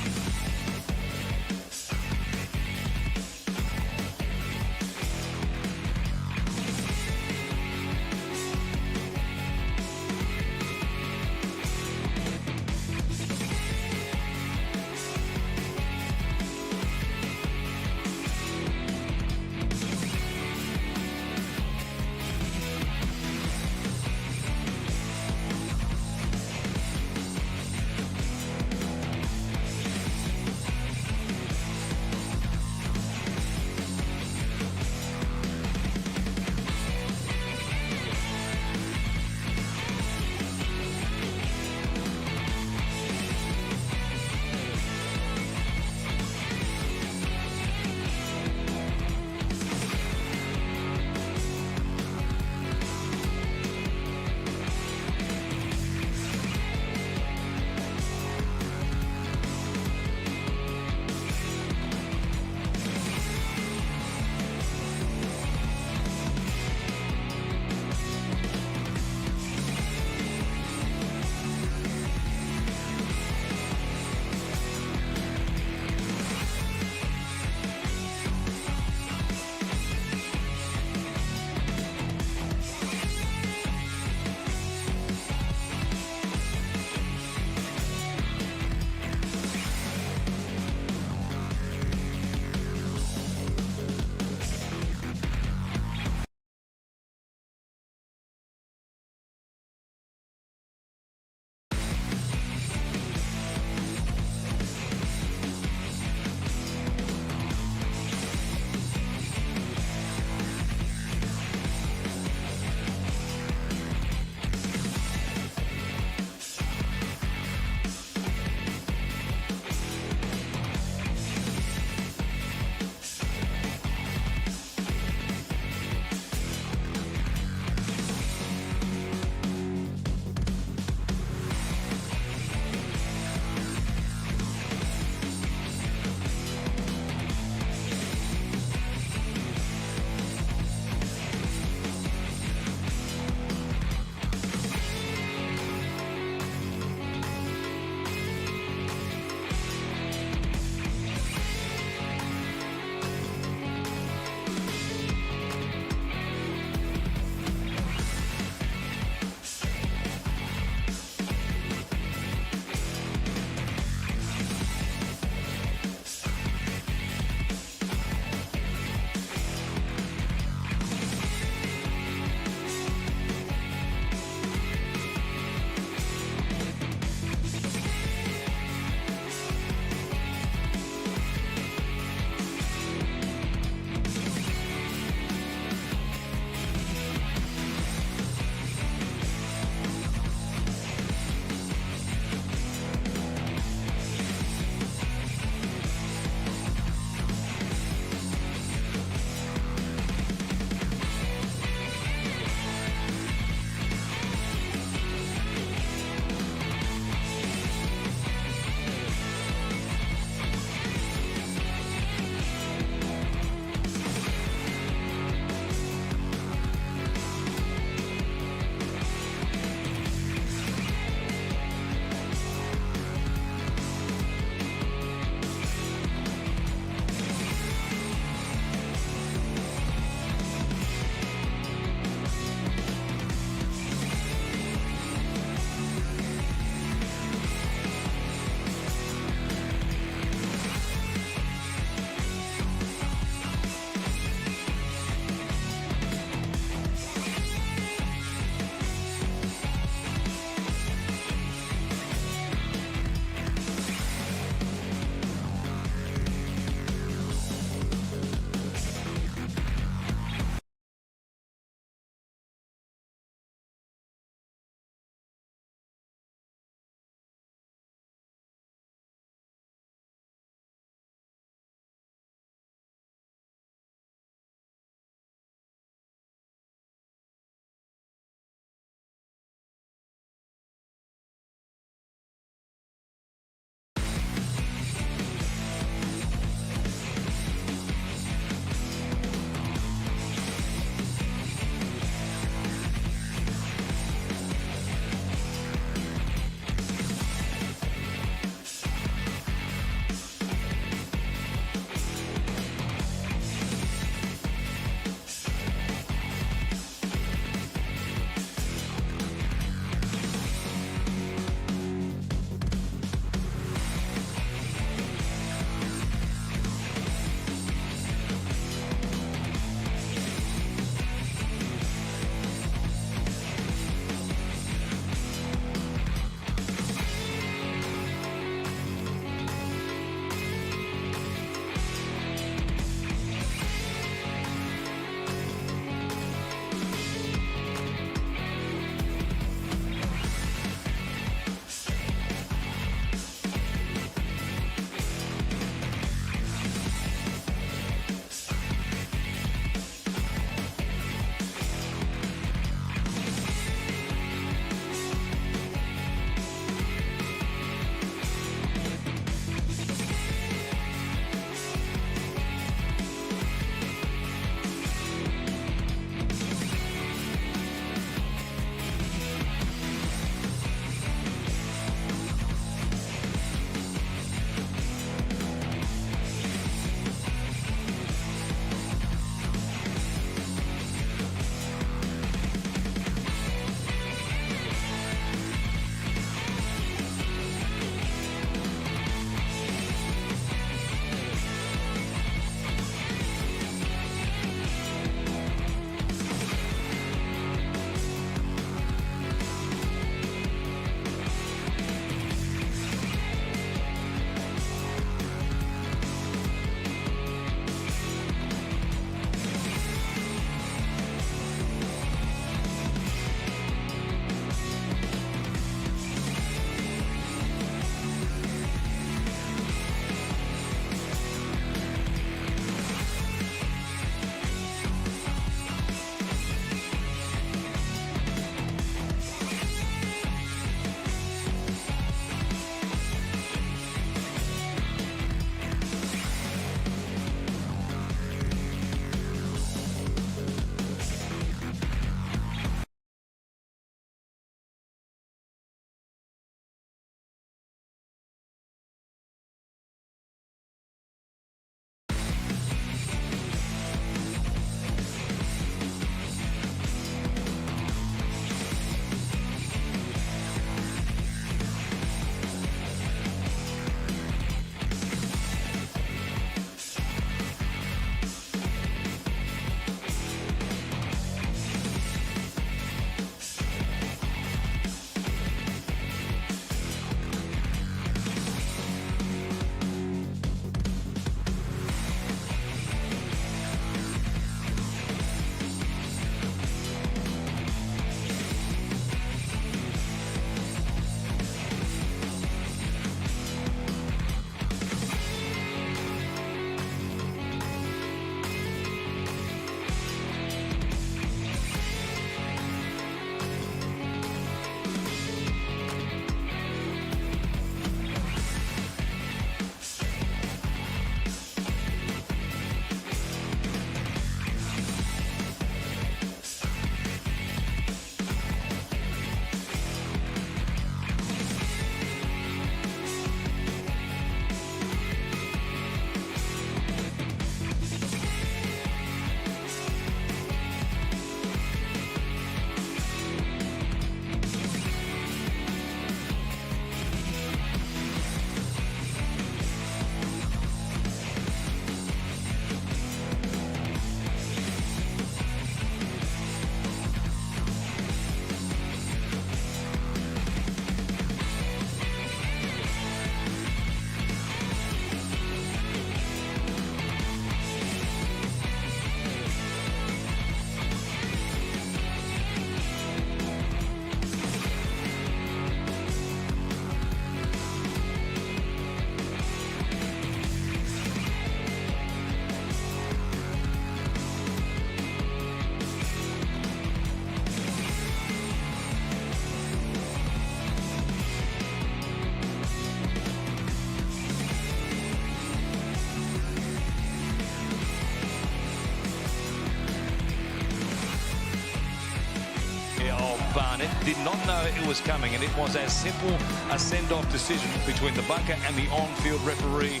not know it was coming, and it was as simple a send-off decision between the bunker and the on-field referee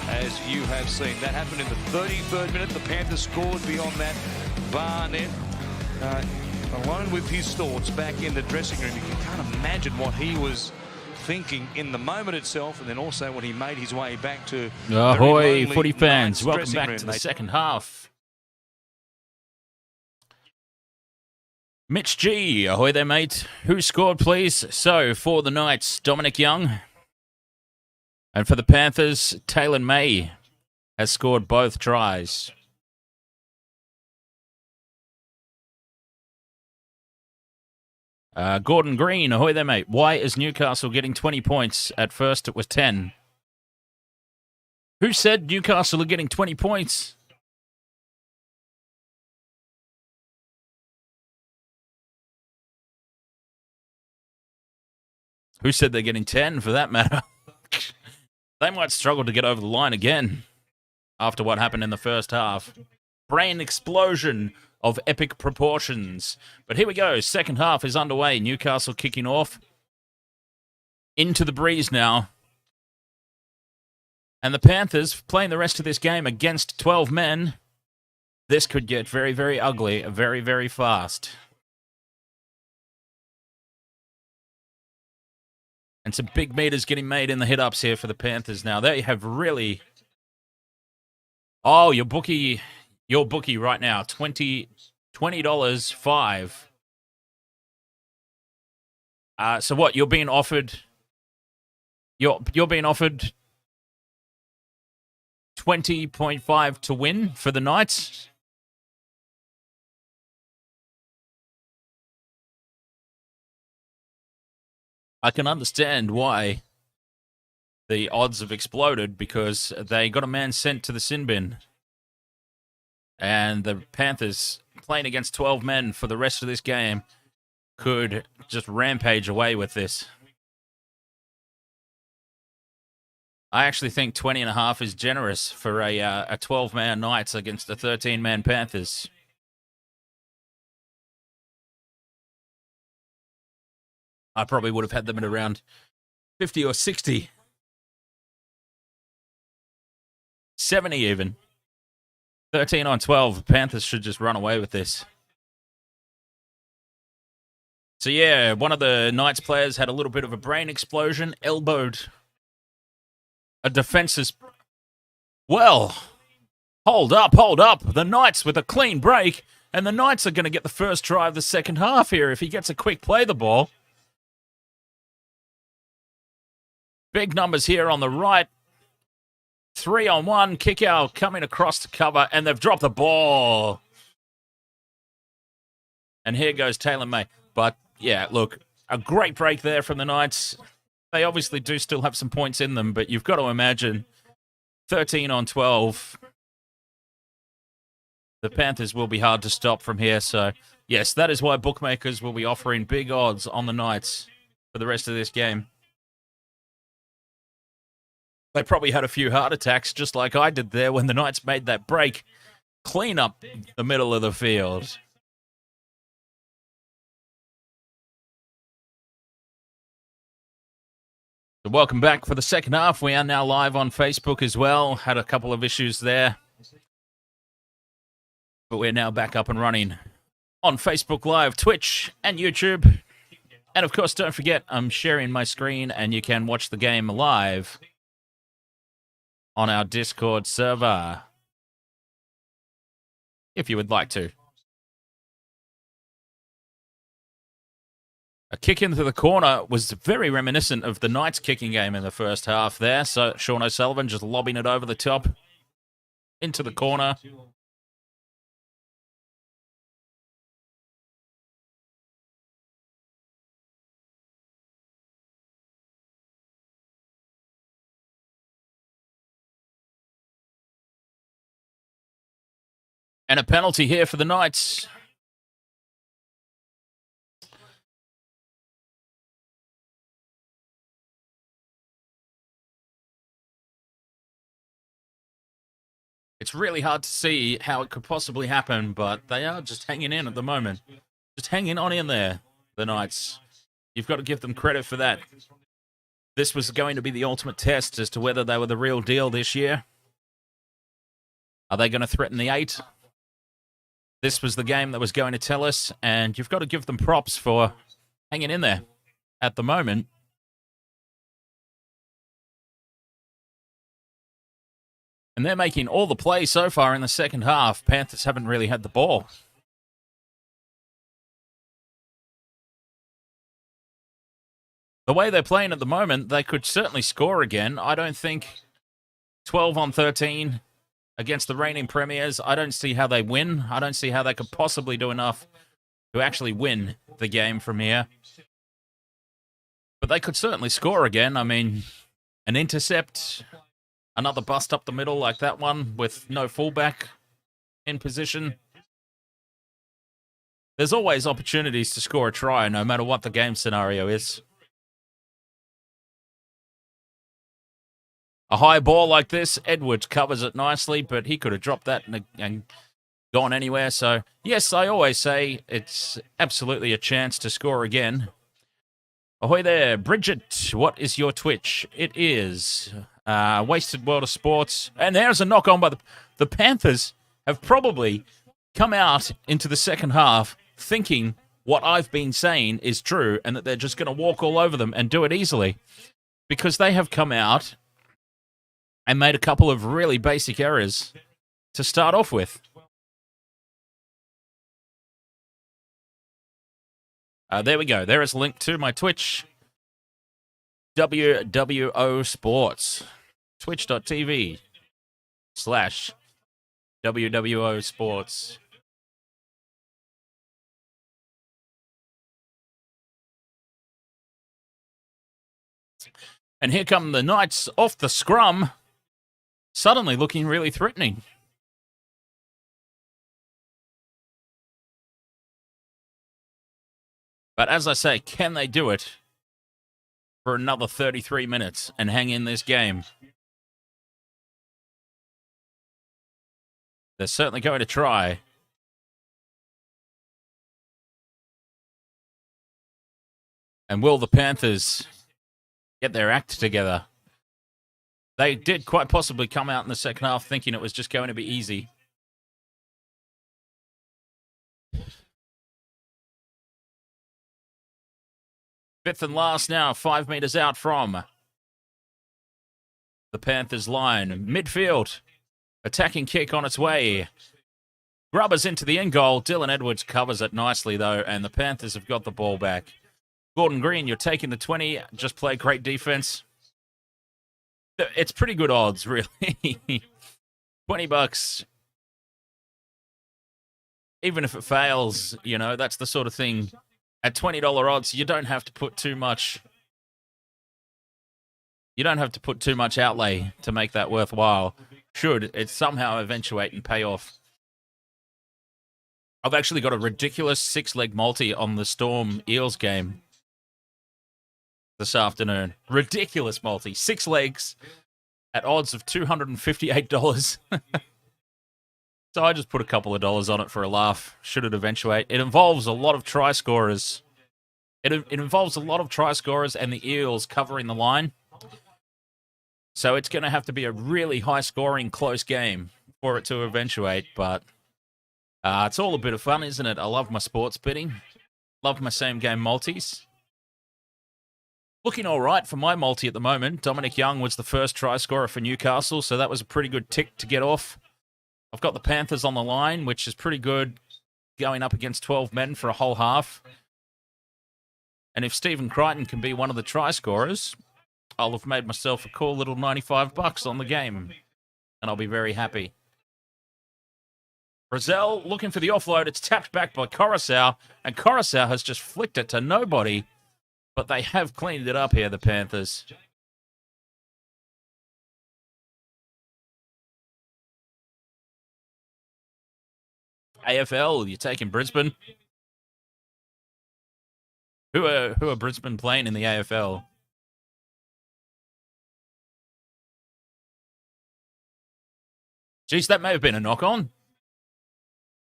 as you have seen. That happened in the 33rd minute. The Panthers scored beyond that. Barnett, alone with his thoughts back in the dressing room. You can't imagine what he was thinking in the moment itself, and then also when he made his way back to Ahoy, footy fans. Welcome back to the second half. Mitch G, ahoy there, mate. Who scored, please? So, for the Knights, Dominic Young. And for the Panthers, Taylan May has scored both tries. Gordon Green, ahoy there, mate. Why is Newcastle getting 20 points? At first it was 10. Who said Newcastle are getting 20 points? Who said they're getting 10, for that matter? They might struggle to get over the line again after what happened in the first half. Brain explosion of epic proportions. But here we go. Second half is underway. Newcastle kicking off. Into the breeze now. And the Panthers playing the rest of this game against 12 men. This could get very, very ugly very, very fast. And some big meters getting made in the hit-ups here for the Panthers now. They have really... Oh, your bookie right now, $20 5. So what? You're being offered 20.5 to win for the Knights. I can understand why the odds have exploded, because they got a man sent to the sin bin. And the Panthers, playing against 12 men for the rest of this game, could just rampage away with this. I actually think 20.5 is generous for a 12-man Knights against a 13-man Panthers. I probably would have had them at around 50 or 60. 70 even. 13 on 12. The Panthers should just run away with this. So yeah, one of the Knights players had a little bit of a brain explosion, elbowed a defense's... Well, hold up. The Knights with a clean break, and the Knights are going to get the first try of the second half here if he gets a quick play the ball. Big numbers here on the right. 3-on-1, kick out coming across the cover, and they've dropped the ball. And here goes Taylan May. But, yeah, look, a great break there from the Knights. They obviously do still have some points in them, but you've got to imagine 13 on 12. The Panthers will be hard to stop from here. So, yes, that is why bookmakers will be offering big odds on the Knights for the rest of this game. They probably had a few heart attacks, just like I did there when the Knights made that break. Clean up the middle of the field. So welcome back for the second half. We are now live on Facebook as well. Had a couple of issues there. But we're now back up and running on Facebook Live, Twitch, and YouTube. And of course, don't forget, I'm sharing my screen and you can watch the game live on our Discord server, if you would like to. A kick into the corner was very reminiscent of the Knights kicking game in the first half there. So Sean O'Sullivan just lobbing it over the top into the corner. And a penalty here for the Knights. It's really hard to see how it could possibly happen, but they are just hanging in at the moment. Just hanging on in there, the Knights. You've got to give them credit for that. This was going to be the ultimate test as to whether they were the real deal this year. Are they going to threaten the 8? This was the game that was going to tell us, and you've got to give them props for hanging in there at the moment. And they're making all the plays so far in the second half. Panthers haven't really had the ball. The way they're playing at the moment, they could certainly score again. I don't think 12 on 13 against the reigning premiers, I don't see how they win. I don't see how they could possibly do enough to actually win the game from here. But they could certainly score again. I mean, an intercept, another bust up the middle like that one with no fullback in position. There's always opportunities to score a try, no matter what the game scenario is. A high ball like this, Edwards covers it nicely, but he could have dropped that and gone anywhere. So, yes, I always say it's absolutely a chance to score again. Ahoy there, Bridget, what is your Twitch? It is Wasted World of Sports. And there's a knock on by the Panthers have probably come out into the second half thinking what I've been saying is true and that they're just going to walk all over them and do it easily. Because they have come out and made a couple of really basic errors to start off with. There we go. There is a link to my Twitch. WWO Sports. Twitch.tv/WWO Sports. And here come the Knights off the scrum. Suddenly looking really threatening. But as I say, can they do it for another 33 minutes and hang in this game? They're certainly going to try. And will the Panthers get their act together? They did quite possibly come out in the second half thinking it was just going to be easy. Fifth and last now, 5 meters out from the Panthers line. Midfield, attacking kick on its way. Grubbers into the end goal. Dylan Edwards covers it nicely, though, and the Panthers have got the ball back. Gordon Green, you're taking the 20. Just play great defense. It's pretty good odds, really. $20. Even if it fails, you know, that's the sort of thing. At $20 odds, you don't have to put too much. You don't have to put too much outlay to make that worthwhile. Should it somehow eventuate and pay off. I've actually got a ridiculous 6-leg multi on the Storm Eels game this afternoon. Ridiculous multi. 6 legs at odds of $258. So I just put a couple of dollars on it for a laugh. Should it eventuate? It involves a lot of try scorers. It involves a lot of try scorers and the Eels covering the line. So it's going to have to be a really high-scoring, close game for it to eventuate. But it's all a bit of fun, isn't it? I love my sports betting. Love my same-game multis. Looking all right for my multi at the moment. Dominic Young was the first try scorer for Newcastle, so that was a pretty good tick to get off. I've got the Panthers on the line, which is pretty good, going up against 12 men for a whole half. And if Stephen Crichton can be one of the try scorers, I'll have made myself a cool little $95 on the game, and I'll be very happy. Brazil looking for the offload. It's tapped back by Coruscant, and Coruscant has just flicked it to nobody. But they have cleaned it up here, the Panthers. AFL, you're taking Brisbane. Who are Brisbane playing in the AFL? Geez, that may have been a knock-on.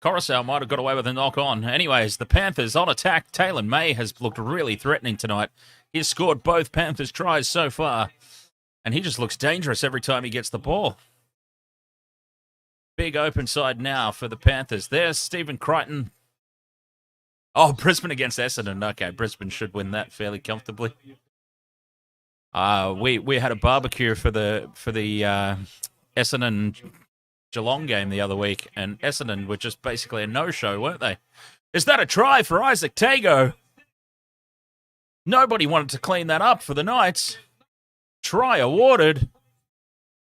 Coruscant might have got away with a knock-on. Anyways, the Panthers on attack. Taylan May has looked really threatening tonight. He's scored both Panthers tries so far, and he just looks dangerous every time he gets the ball. Big open side now for the Panthers. There's Stephen Crichton. Oh, Brisbane against Essendon. Okay, Brisbane should win that fairly comfortably. We had a barbecue for the Essendon Geelong game the other week, and Essendon were just basically a no-show, weren't they? Is that a try for Isaac Tago? Nobody wanted to clean that up for the Knights. Try awarded.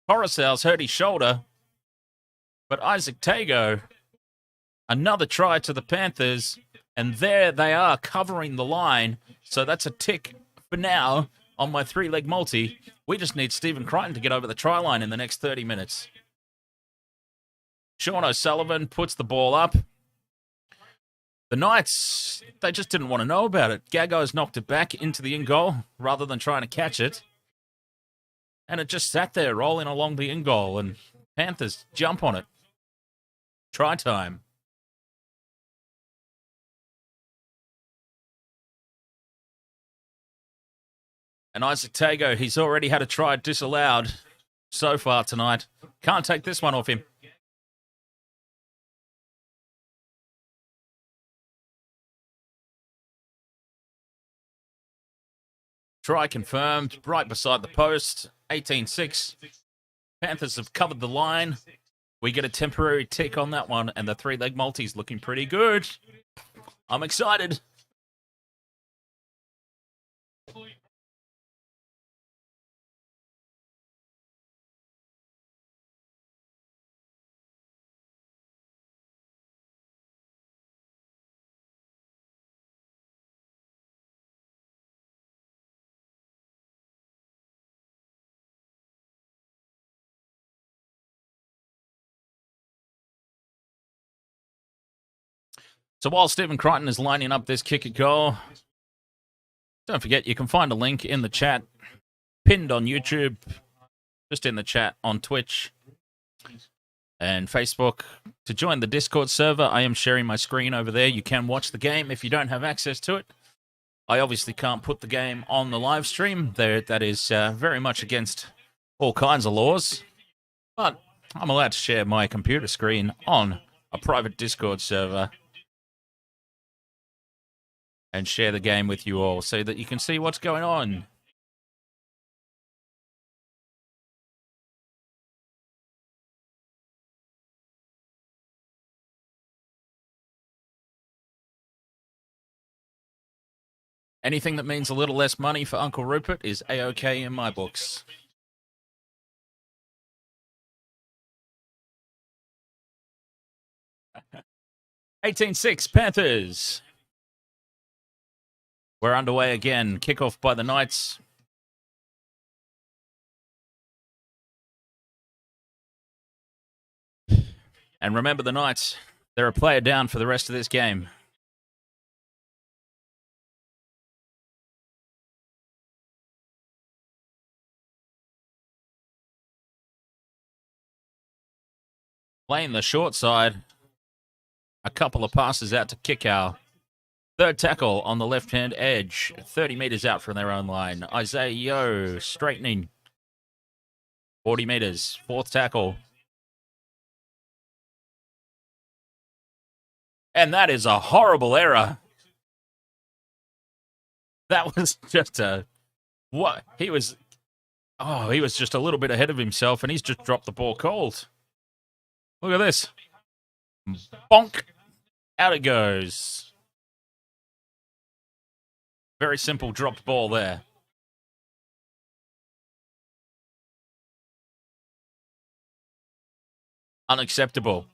Coruscant's hurt his shoulder. But Isaac Tago, another try to the Panthers, and there they are covering the line. So that's a tick for now on my three-leg multi. We just need Stephen Crichton to get over the try line in the next 30 minutes. Sean O'Sullivan puts the ball up. The Knights, they just didn't want to know about it. Gago's knocked it back into the in-goal rather than trying to catch it. And it just sat there rolling along the in-goal, and Panthers jump on it. Try time. And Isaac Tago, he's already had a try disallowed so far tonight. Can't take this one off him. Try confirmed, right beside the post. 18-6. Panthers have covered the line. We get a temporary tick on that one, and the three-leg multi's looking pretty good. I'm excited. So while Stephen Crichton is lining up this kick at goal, don't forget you can find a link in the chat, pinned on YouTube, just in the chat on Twitch and Facebook. To join the Discord server, I am sharing my screen over there. You can watch the game if you don't have access to it. I obviously can't put the game on the live stream. That is very much against all kinds of laws. But I'm allowed to share my computer screen on a private Discord server and share the game with you all so that you can see what's going on. Anything that means a little less money for Uncle Rupert is A-OK in my books. (18-6) Panthers. We're underway again. Kickoff by the Knights. And remember the Knights, they're a player down for the rest of this game. Playing the short side. A couple of passes out to Kickow. Third tackle on the left-hand edge. 30 meters out from their own line. Isaiah Yeo straightening. 40 meters. Fourth tackle. And that is a horrible error. That was just a... What? He was just a little bit ahead of himself, and he's just dropped the ball cold. Look at this. Bonk. Out it goes. Very simple dropped ball there. Unacceptable.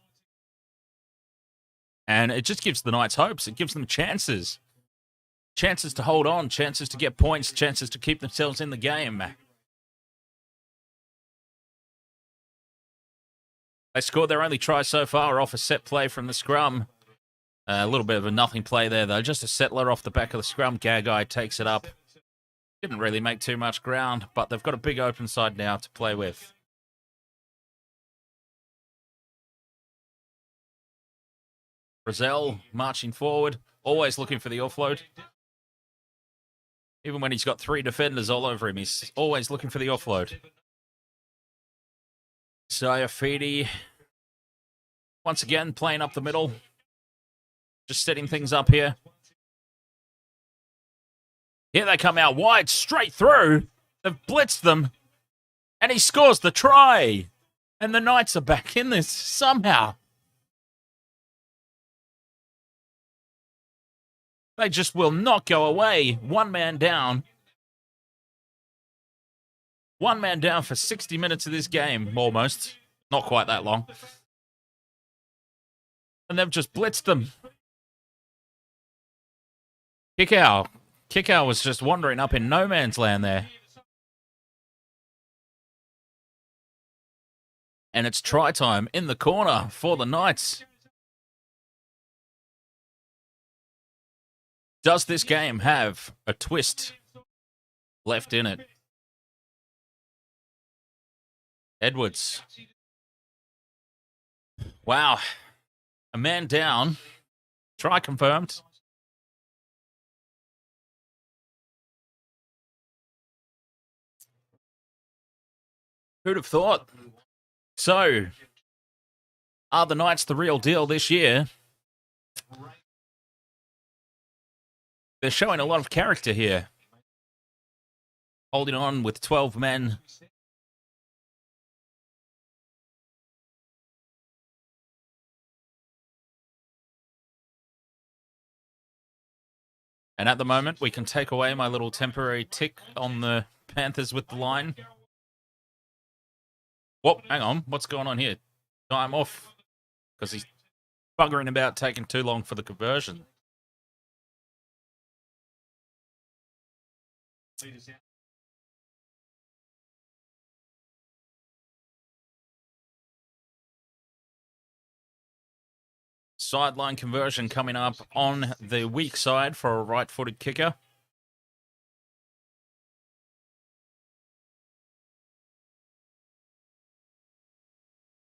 And it just gives the Knights hopes. It gives them chances. Chances to hold on, chances to get points, chances to keep themselves in the game. They scored their only try so far off a set play from the scrum. A little bit of a nothing play there, though. Just a settler off the back of the scrum. Gagai takes it up. Didn't really make too much ground, but they've got a big open side now to play with. Brazil marching forward, always looking for the offload. Even when he's got 3 defenders all over him, he's always looking for the offload. Saifiti, once again, playing up the middle. Just setting things up here. Here they come out wide, straight through. They've blitzed them. And he scores the try. And the Knights are back in this somehow. They just will not go away. 1 man down. 1 man down for 60 minutes of this game, almost. Not quite that long. And they've just blitzed them. Kickout. Kickout was just wandering up in no man's land there. And it's try time in the corner for the Knights. Does this game have a twist left in it? Edwards. Wow. A man down. Try confirmed. Who'd have thought? So, are the Knights the real deal this year? They're showing a lot of character here. Holding on with 12 men. And at the moment, we can take away my little temporary tick on the Panthers with the line. Whoa, hang on. What's going on here? Time off. Because he's buggering about taking too long for the conversion. Sideline conversion coming up on the weak side for a right-footed kicker.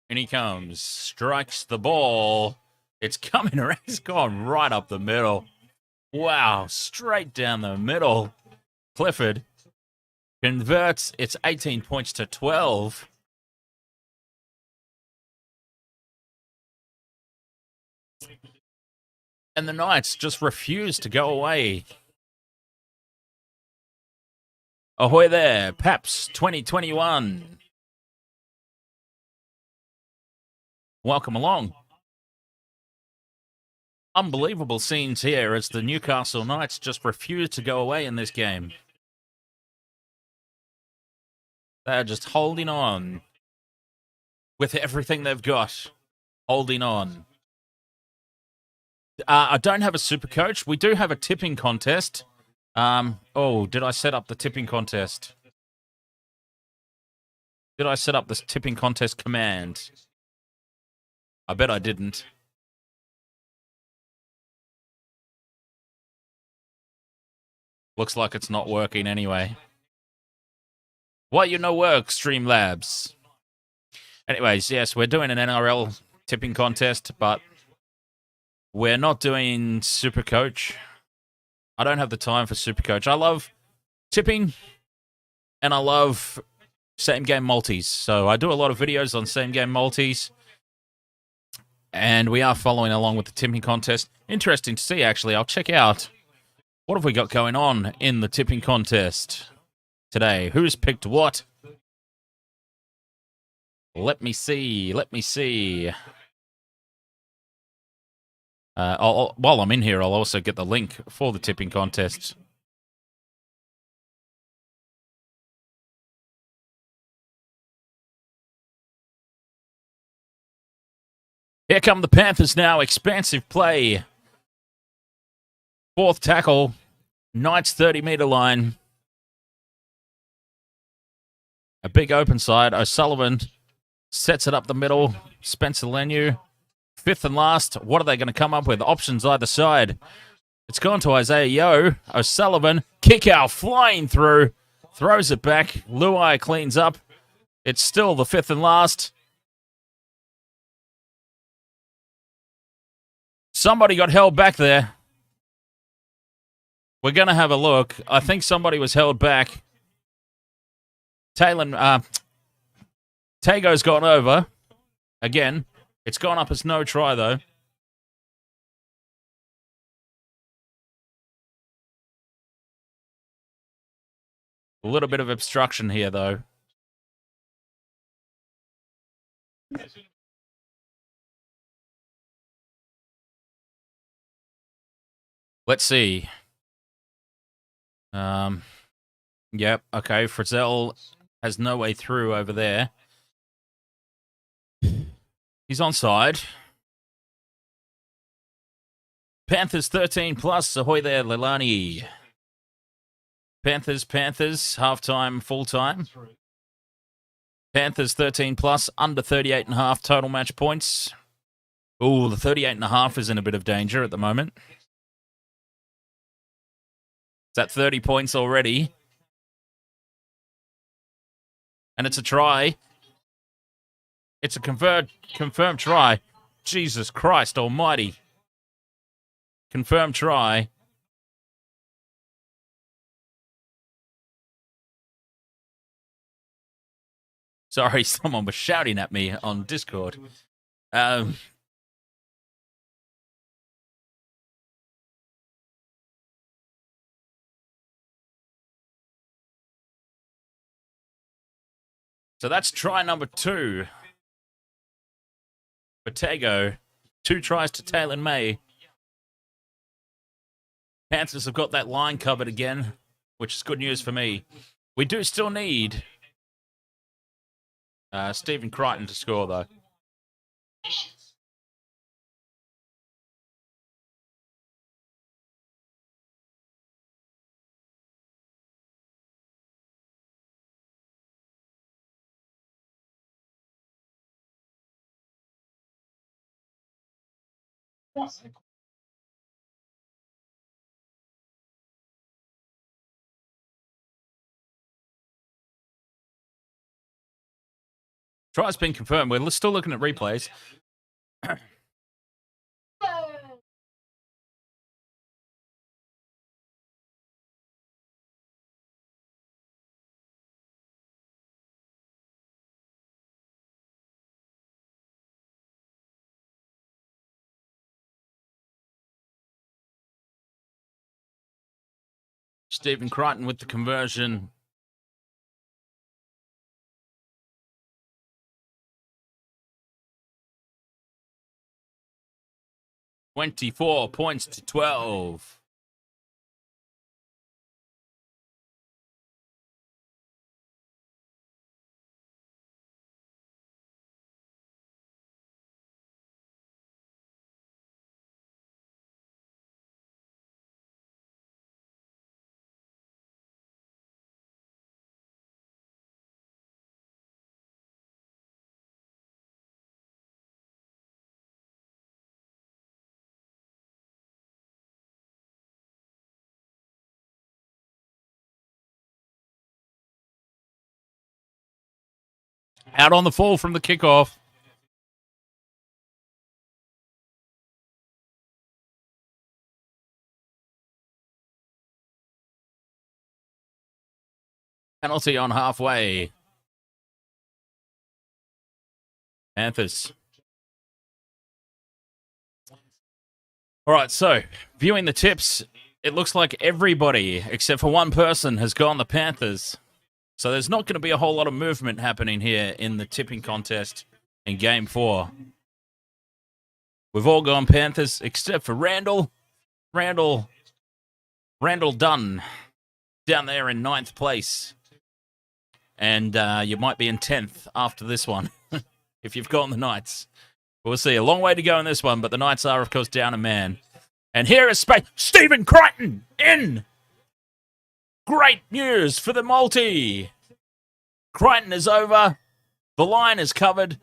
And he comes, strikes the ball. It's coming around. It's gone right up the middle. Wow, straight down the middle. Clifford converts. It's 18 points to 12. And the Knights just refuse to go away. Ahoy there, Paps 2021. Welcome along. Unbelievable scenes here as the Newcastle Knights just refuse to go away in this game. They're just holding on with everything they've got. Holding on. I don't have a super coach. We do have a tipping contest. Oh, did I set up the tipping contest? Did I set up this tipping contest command? I bet I didn't. Looks like it's not working anyway. Why you no work, Streamlabs? Anyways, yes, we're doing an NRL tipping contest, but we're not doing Super Coach. I don't have the time for Super Coach. I love tipping, and I love same-game multis. So I do a lot of videos on same-game multis, and we are following along with the tipping contest. Interesting to see, actually. I'll check out what have we got going on in the tipping contest today. Who's picked what? Let me see. Let me see. While I'm in here, I'll also get the link for the tipping contest. Here come the Panthers now. Expansive play. Fourth tackle. Knights 30-meter line. A big open side. O'Sullivan sets it up the middle. Spencer Lenu. Fifth and last. What are they going to come up with? Options either side. It's gone to Isaiah Yeo. O'Sullivan. Kick out. Flying through. Throws it back. Luai cleans up. It's still the fifth and last. Somebody got held back there. We're going to have a look. I think somebody was held back. Tago's gone over. Again, it's gone up as no try, though. A little bit of obstruction here, though. Let's see. Yep, okay. Frizzell has no way through over there. He's onside. Panthers 13 plus. Ahoy there, Leilani. Panthers, halftime, full-time. Panthers 13 plus, under 38.5 total match points. Ooh, the 38.5 is in a bit of danger at the moment. It's at 30 points already. And it's a try. It's a confirmed try. Jesus Christ almighty. Confirmed try. Sorry, someone was shouting at me on Discord. So that's try number 2 for Tago. 2 tries to Taylan May. Panthers have got that line covered again, which is good news for me. We do still need Stephen Crichton to score, though. Try's been confirmed. We're still looking at replays. Stephen Crichton with the conversion. $24 points to 12. Out on the fall from the kickoff. Penalty on halfway. Panthers. All right, so viewing the tips, it looks like everybody except for one person has gone the Panthers. So there's not going to be a whole lot of movement happening here in the tipping contest in Game 4. We've all gone Panthers except for Randall. Randall Dunn down there in 9th place. And you might be in 10th after this one if you've gone the Knights. We'll see. A long way to go in this one, but the Knights are, of course, down a man. And here is Stephen Crichton in. Great news for the multi. Crichton is over. The line is covered.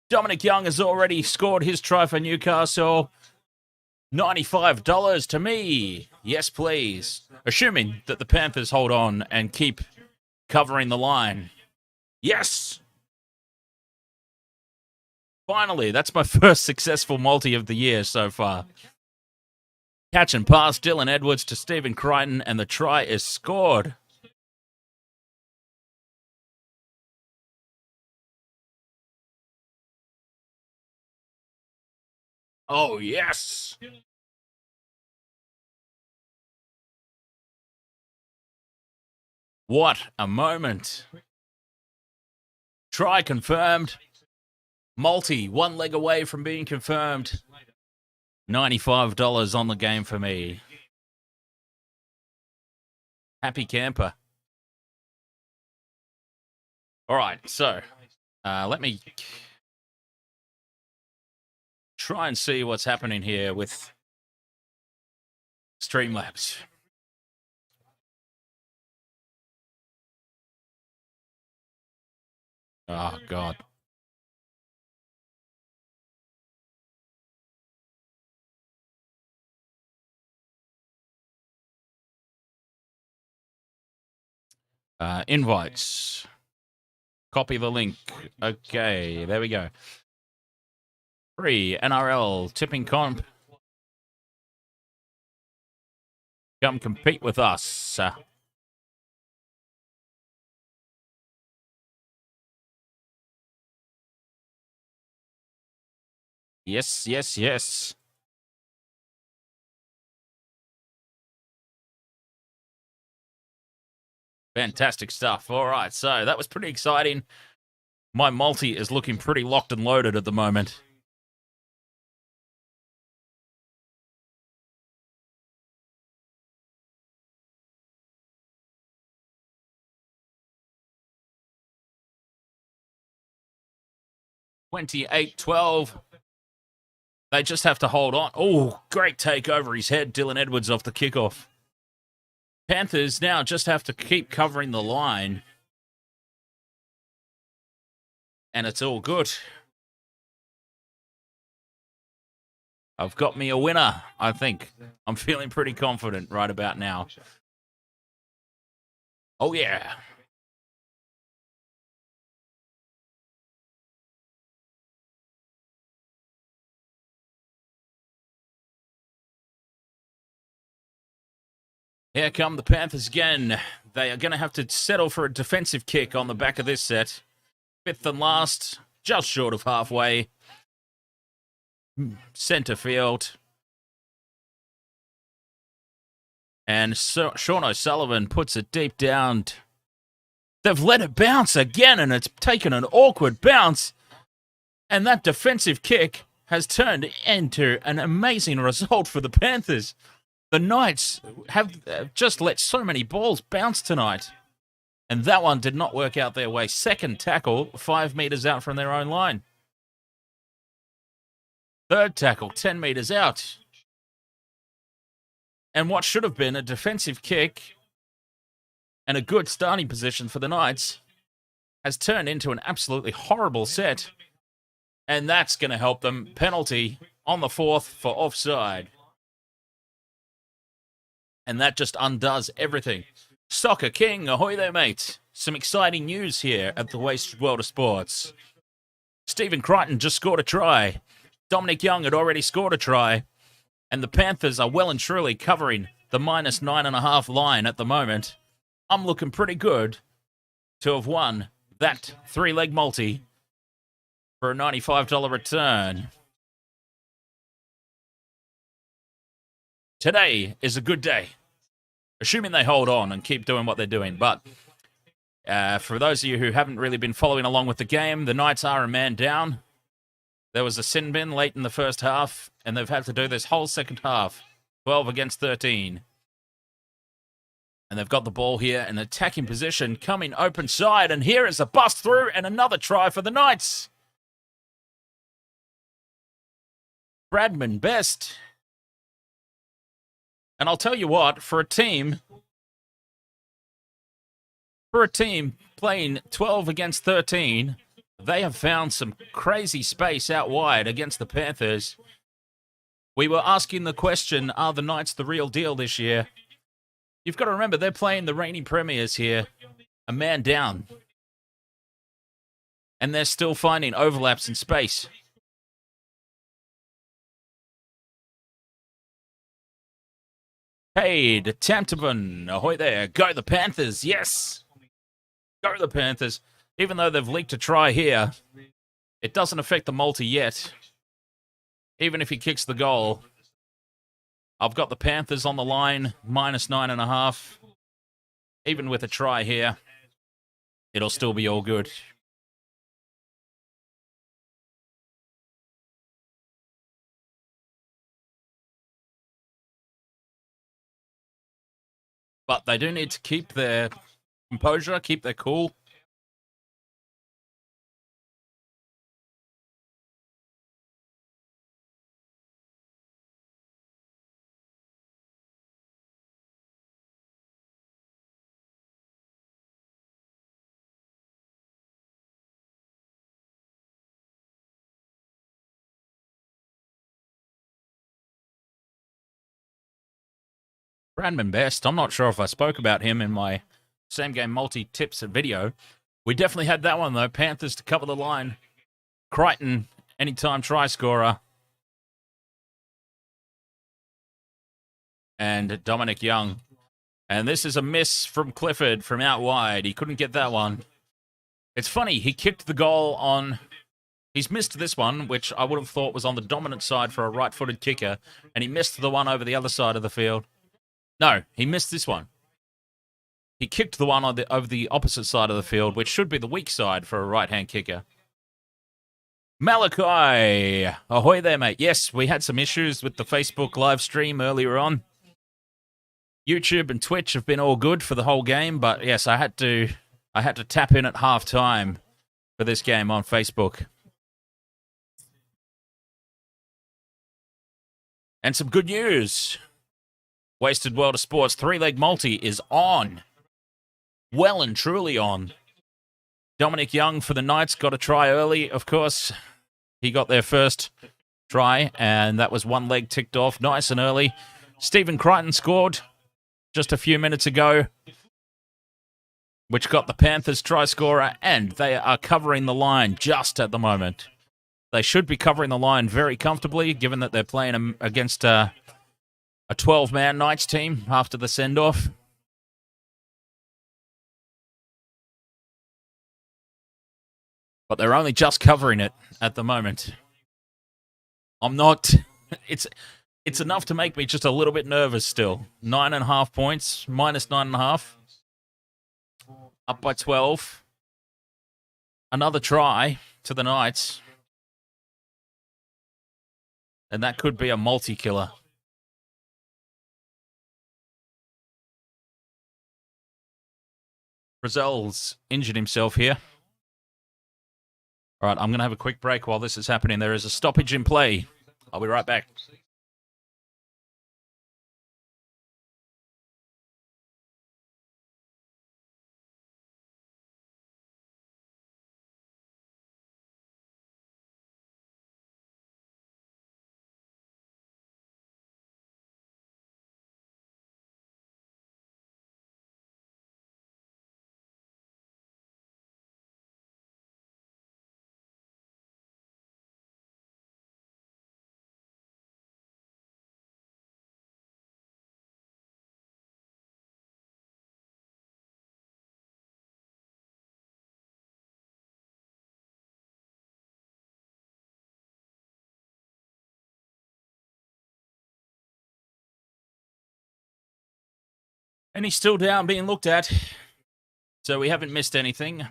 Dominic Young has already scored his try for Newcastle. $95 to me. Yes, please. Assuming that the Panthers hold on and keep covering the line. Yes. Finally, that's my first successful multi of the year so far. Catch and pass, Dylan Edwards to Stephen Crichton, and the try is scored. Oh, yes. What a moment. Try confirmed. Multi, one leg away from being confirmed. $95 on the game for me. Happy camper. All right, so let me try and see what's happening here with Streamlabs. Oh, God. Invites. Copy the link. Okay, there we go. Free NRL tipping comp. Come compete with us. Yes, yes, yes. Fantastic stuff. All right, so that was pretty exciting. My multi is looking pretty locked and loaded at the moment. $28-12. They just have to hold on. Oh, great take over his head. Dylan Edwards off the kickoff. Panthers now just have to keep covering the line. And it's all good. I've got me a winner, I think. I'm feeling pretty confident right about now. Oh, yeah. Here come the Panthers again. They are going to have to settle for a defensive kick on the back of this set. Fifth and last, just short of halfway. Centre field. And Sean O'Sullivan puts it deep down. They've let it bounce again, and it's taken an awkward bounce. And that defensive kick has turned into an amazing result for the Panthers. The Knights have just let so many balls bounce tonight. And that one did not work out their way. Second tackle, 5 meters out from their own line. Third tackle, 10 meters out. And what should have been a defensive kick and a good starting position for the Knights has turned into an absolutely horrible set. And that's going to help them. Penalty on the fourth for offside. And that just undoes everything. Soccer King, ahoy there, mate. Some exciting news here at the Wasted World of Sports. Stephen Crichton just scored a try. Dominic Young had already scored a try. And the Panthers are well and truly covering the -9.5 line at the moment. I'm looking pretty good to have won that 3-leg multi for a $95 return. Today is a good day. Assuming they hold on and keep doing what they're doing. But for those of you who haven't really been following along with the game, the Knights are a man down. There was a sin bin late in the first half, and they've had to do this whole second half. 12 against 13. And they've got the ball here in attacking position, coming open side, and here is a bust through and another try for the Knights. Bradman Best. And I'll tell you what, for a team playing 12 against 13, they have found some crazy space out wide against the Panthers. We were asking the question, are the Knights the real deal this year? You've got to remember, they're playing the reigning premiers here, a man down. And they're still finding overlaps in space. Hey, the Tamptabon. Ahoy there. Go the Panthers. Yes. Go the Panthers. Even though they've leaked a try here, it doesn't affect the multi yet. Even if he kicks the goal, I've got the Panthers on the line, -9.5. Even with a try here, it'll still be all good. But they do need to keep their composure, keep their cool. Bradman Best, I'm not sure if I spoke about him in my same game multi tips video. We definitely had that one though. Panthers to cover the line. Crichton, anytime try scorer. And Dominic Young. And this is a miss from Clifford from out wide. He couldn't get that one. It's funny, he kicked the goal on... He's missed this one, which I would have thought was on the dominant side for a right-footed kicker, and he missed the one over the other side of the field. No, he missed this one. He kicked the one on over the opposite side of the field, which should be the weak side for a right-hand kicker. Malachi! Ahoy there, mate. Yes, we had some issues with the Facebook live stream earlier on. YouTube and Twitch have been all good for the whole game, but yes, I had to tap in at half-time for this game on Facebook. And some good news. Wasted World of Sports 3-leg multi is on. Well and truly on. Dominic Young for the Knights got a try early, of course. He got their first try, and that was one leg ticked off nice and early. Stephen Crichton scored just a few minutes ago, which got the Panthers try scorer, and they are covering the line just at the moment. They should be covering the line very comfortably, given that they're playing against a 12-man Knights team after the send-off. But they're only just covering it at the moment. I'm not... It's enough to make me just a little bit nervous still. 9.5 points, -9.5. Up by 12. Another try to the Knights. And that could be a multi-killer. Brazel's injured himself here. All right, I'm going to have a quick break while this is happening. There is a stoppage in play. I'll be right back. And he's still down being looked at. So we haven't missed anything.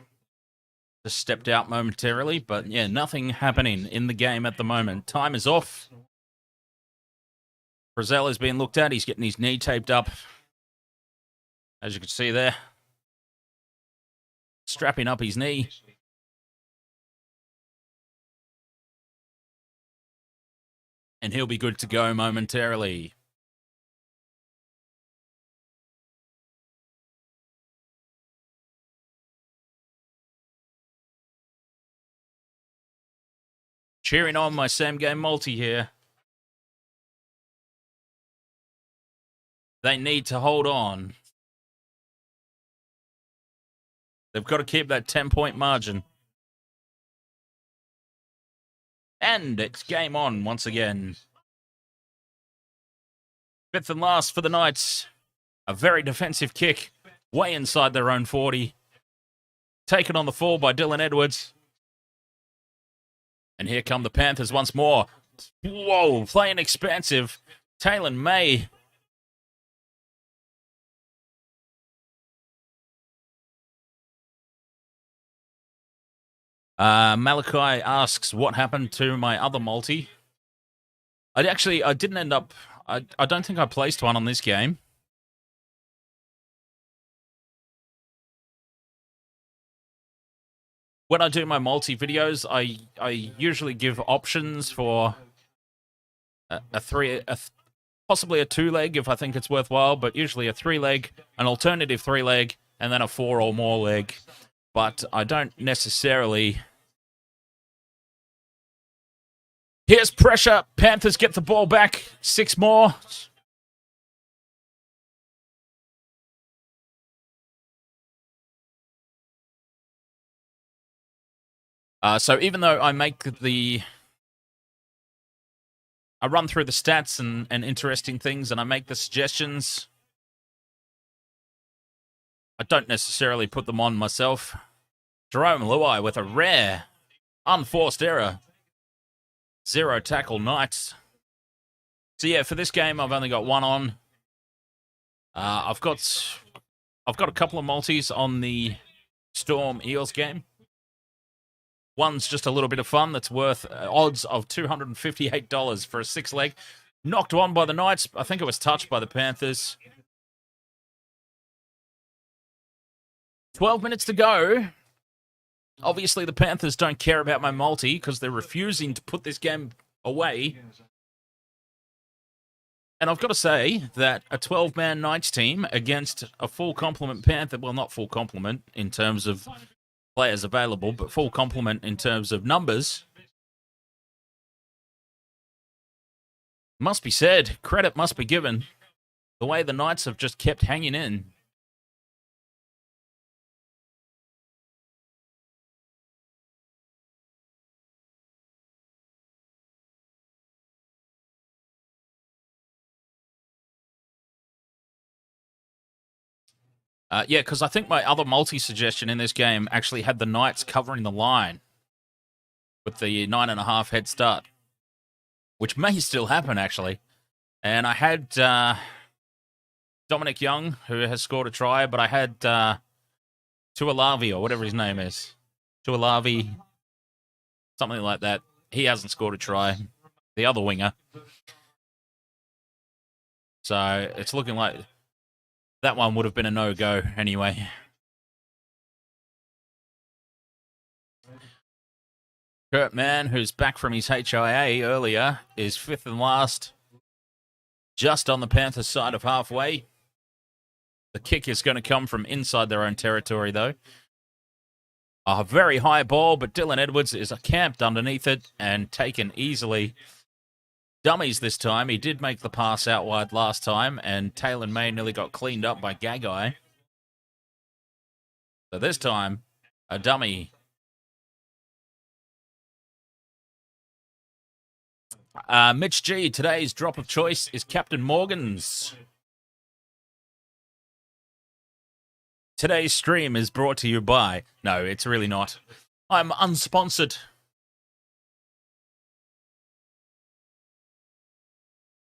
Just stepped out momentarily, but yeah, nothing happening in the game at the moment. Time is off. Brazel is being looked at. He's getting his knee taped up. As you can see there. Strapping up his knee. And he'll be good to go momentarily. Cheering on my same game multi here. They need to hold on. They've got to keep that 10-point margin. And it's game on once again. Fifth and last for the Knights. A very defensive kick, way inside their own 40. Taken on the fall by Dylan Edwards. And here come the Panthers once more. Whoa, playing expansive. Taylan May. Malachi asks, what happened to my other multi? I didn't end up... I don't think I placed one on this game. When I do my multi videos, I usually give options for possibly a 2-leg if I think it's worthwhile, but usually a 3-leg, an alternative 3-leg, and then a 4 or more leg. But I don't necessarily... Here's pressure. Panthers get the ball back. 6 more. So even though I run through the stats and interesting things, and I make the suggestions, I don't necessarily put them on myself. Jerome Luai with a rare, unforced error. 0 tackle Knights. So yeah, for this game, I've only got one on. I've got a couple of multis on the Storm Eels game. One's just a little bit of fun that's worth odds of $258 for a 6-leg. Knocked one by the Knights. I think it was touched by the Panthers. 12 minutes to go. Obviously, the Panthers don't care about my multi because they're refusing to put this game away. And I've got to say that a 12-man Knights team against a full complement Panther, well, not full complement in terms of players available, but full complement in terms of numbers. Must be said, credit must be given. The way the Knights have just kept hanging in. Yeah, because I think my other multi-suggestion in this game actually had the Knights covering the line with the 9.5 head start, which may still happen, actually. And I had Dominic Young, who has scored a try, but I had Tuolavi, or whatever his name is. Tuolavi, something like that. He hasn't scored a try. The other winger. So it's looking like that one would have been a no-go anyway. Kurt Mann, who's back from his HIA earlier, is 5th and last. Just on the Panthers side of halfway. The kick is going to come from inside their own territory, though. A very high ball, but Dylan Edwards is camped underneath it and taken easily. Dummies this time. He did make the pass out wide last time, and Taylan May nearly got cleaned up by Gagai. So this time, a dummy. Mitch G, today's drop of choice is Captain Morgan's. Today's stream is brought to you by... No, it's really not. I'm unsponsored.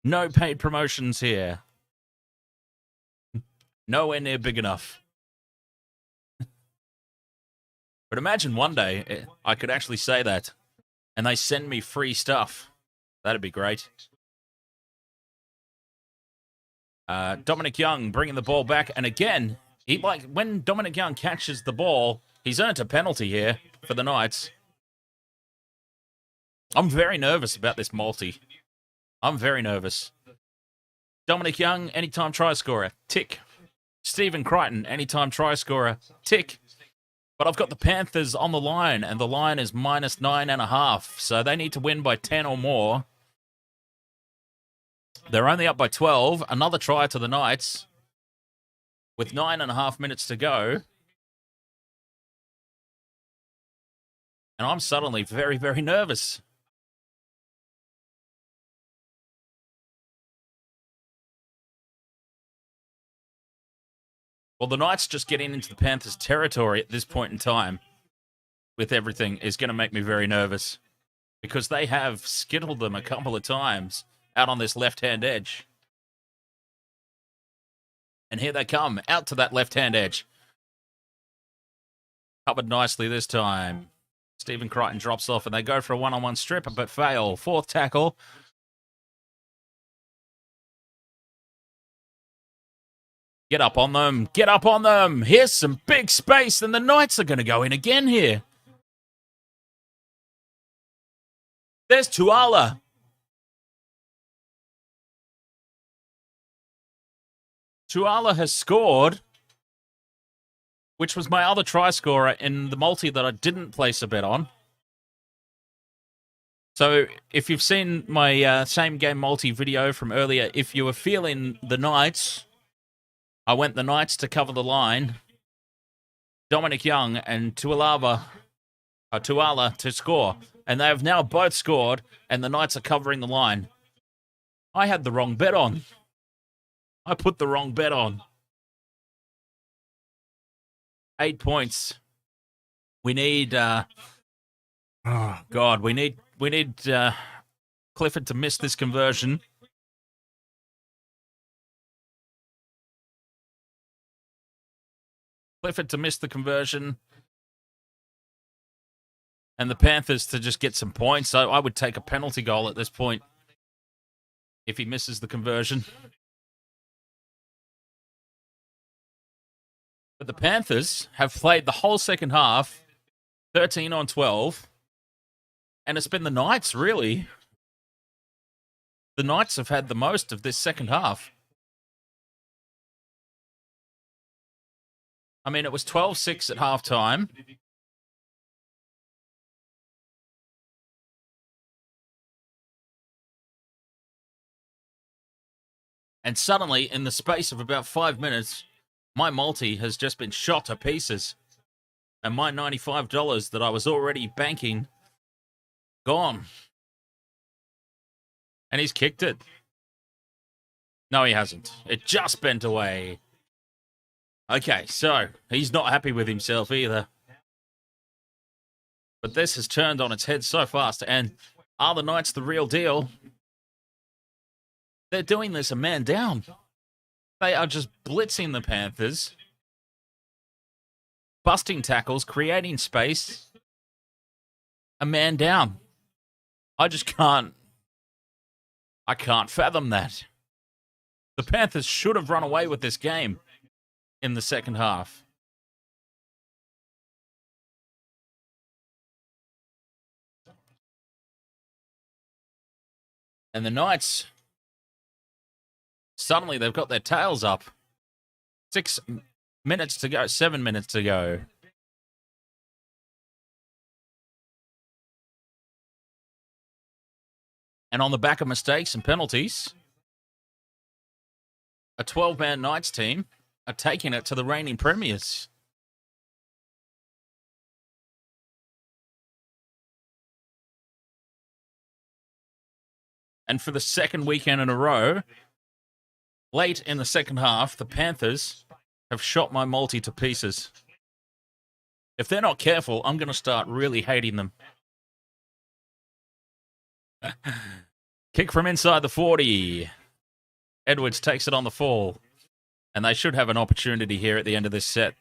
No paid promotions here. Nowhere near big enough. But imagine one day I could actually say that and they send me free stuff. That'd be great. Dominic Young bringing the ball back. And again, when Dominic Young catches the ball, he's earned a penalty here for the Knights. I'm very nervous about this multi. I'm very nervous. Dominic Young, anytime try scorer, tick. Stephen Crichton, anytime try scorer, tick. But I've got the Panthers on the line, and the line is -9.5, so they need to win by 10 or more. They're only up by 12. Another try to the Knights with 9.5 minutes to go. And I'm suddenly very, very nervous. Well, the Knights just getting into the Panthers' territory at this point in time with everything is going to make me very nervous because they have skittled them a couple of times out on this left-hand edge. And here they come, out to that left-hand edge. Covered nicely this time. Stephen Crichton drops off and they go for a one-on-one strip, but fail. Fourth tackle. Get up on them. Get up on them. Here's some big space, and the Knights are going to go in again here. There's Tuala. Tuala has scored, which was my other try scorer in the multi that I didn't place a bet on. So if you've seen my same game multi video from earlier, if you were feeling the Knights, I went the Knights to cover the line, Dominic Young and Tuala to score. And they have now both scored, and the Knights are covering the line. I had the wrong bet on. I put the wrong bet on. 8 points. We need, we need Clifford to miss this conversion. Clifford to miss the conversion. And the Panthers to just get some points. So I would take a penalty goal at this point if he misses the conversion. But the Panthers have played the whole second half, 13 on 12. And it's been the Knights, really. The Knights have had the most of this second half. I mean, it was 12-6 at halftime. And suddenly, in the space of about 5 minutes, my multi has just been shot to pieces. And my $95 that I was already banking, gone. And he's kicked it. No, he hasn't. It just bent away. Okay, so he's not happy with himself either. But this has turned on its head so fast. And are the Knights the real deal? They're doing this a man down. They are just blitzing the Panthers. Busting tackles, creating space. A man down. I can't fathom that. The Panthers should have run away with this game in the second half. And the Knights, suddenly they've got their tails up. 6 minutes to go, 7 minutes to go. And on the back of mistakes and penalties, a 12-man Knights team are taking it to the reigning premiers. And for the second weekend in a row, late in the second half, the Panthers have shot my multi to pieces. If they're not careful, I'm going to start really hating them. Kick from inside the 40. Edwards takes it on the fall. And they should have an opportunity here at the end of this set.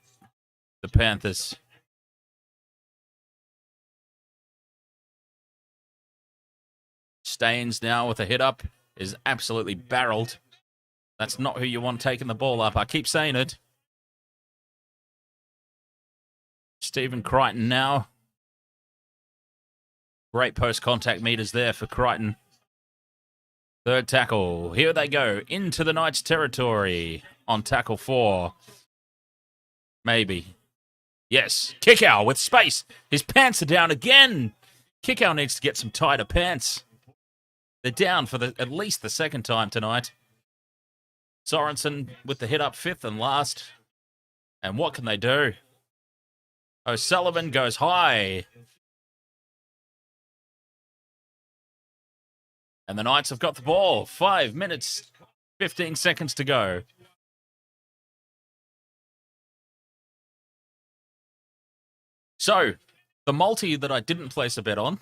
The Panthers. Staines now with a hit up is absolutely barreled. That's not who you want taking the ball up. I keep saying it. Stephen Crichton now. Great post-contact meters there for Crichton. Third tackle. Here they go. Into the Knights' territory on tackle 4. Maybe. Yes. Kickout with space. His pants are down again. Kickout needs to get some tighter pants. They're down for at least the second time tonight. Sorensen with the hit up 5th and last. And what can they do? O'Sullivan goes high. And the Knights have got the ball. 5 minutes, 15 seconds to go. So, the multi that I didn't place a bet on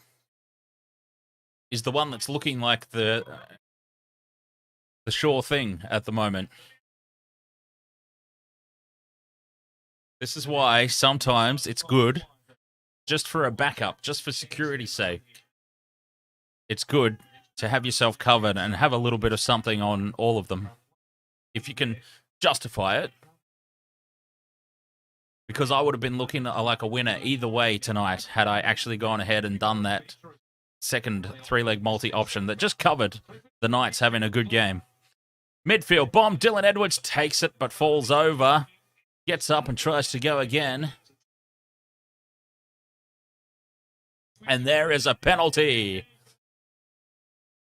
is the one that's looking like the sure thing at the moment. This is why sometimes it's good, just for a backup, just for security's sake. It's good to have yourself covered and have a little bit of something on all of them, if you can justify it. Because I would have been looking like a winner either way tonight had I actually gone ahead and done that second three-leg multi option that just covered the Knights having a good game. Midfield bomb. Dylan Edwards takes it but falls over. Gets up and tries to go again. And there is a penalty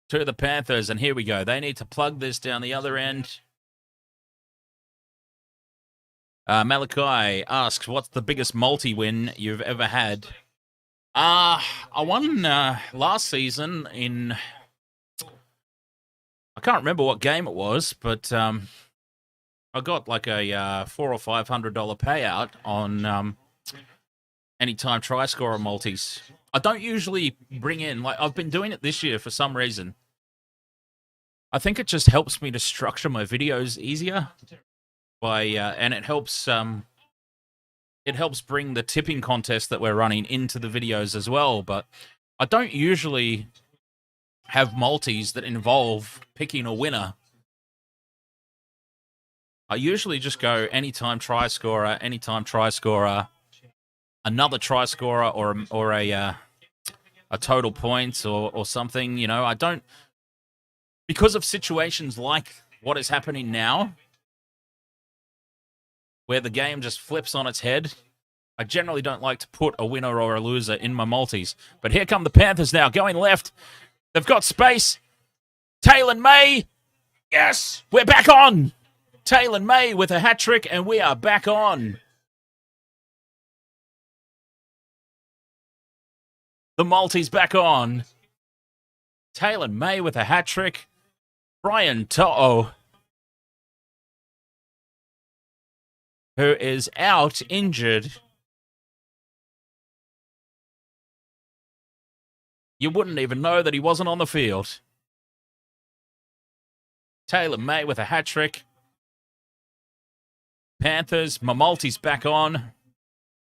to the Panthers. And here we go. They need to plug this down the other end. Malachi asks, what's the biggest multi-win you've ever had? I won last season in... I can't remember what game it was, but I got like a $400 or $500 payout on anytime try scorer multis. I don't usually bring in, like I've been doing it this year for some reason. I think it just helps me to structure my videos easier. And it helps bring the tipping contest that we're running into the videos as well. But I don't usually have multis that involve picking a winner. I usually just go anytime try scorer, another try scorer, or a total points or something. You know, I don't, because of situations like what is happening now, where the game just flips on its head. I generally don't like to put a winner or a loser in my multis. But here come the Panthers now, going left. They've got space. Taylan May. Yes, we're back on. Taylan May with a hat trick, and we are back on. The multi's back on. Taylan May with a hat trick. Brian To'o, who is out injured. You wouldn't even know that he wasn't on the field. Taylan May with a hat trick. Panthers, Mamulti's back on.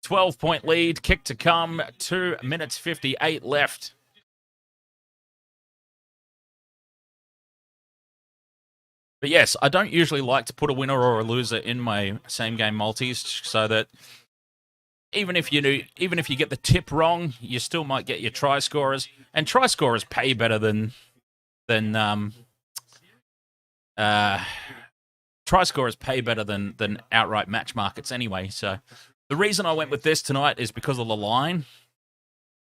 12-point lead, kick to come. 2 minutes 58 left. But yes, I don't usually like to put a winner or a loser in my same game multis, so that even if you get the tip wrong, you still might get your try scorers, and try scorers pay better than outright match markets anyway. So the reason I went with this tonight is because of the line.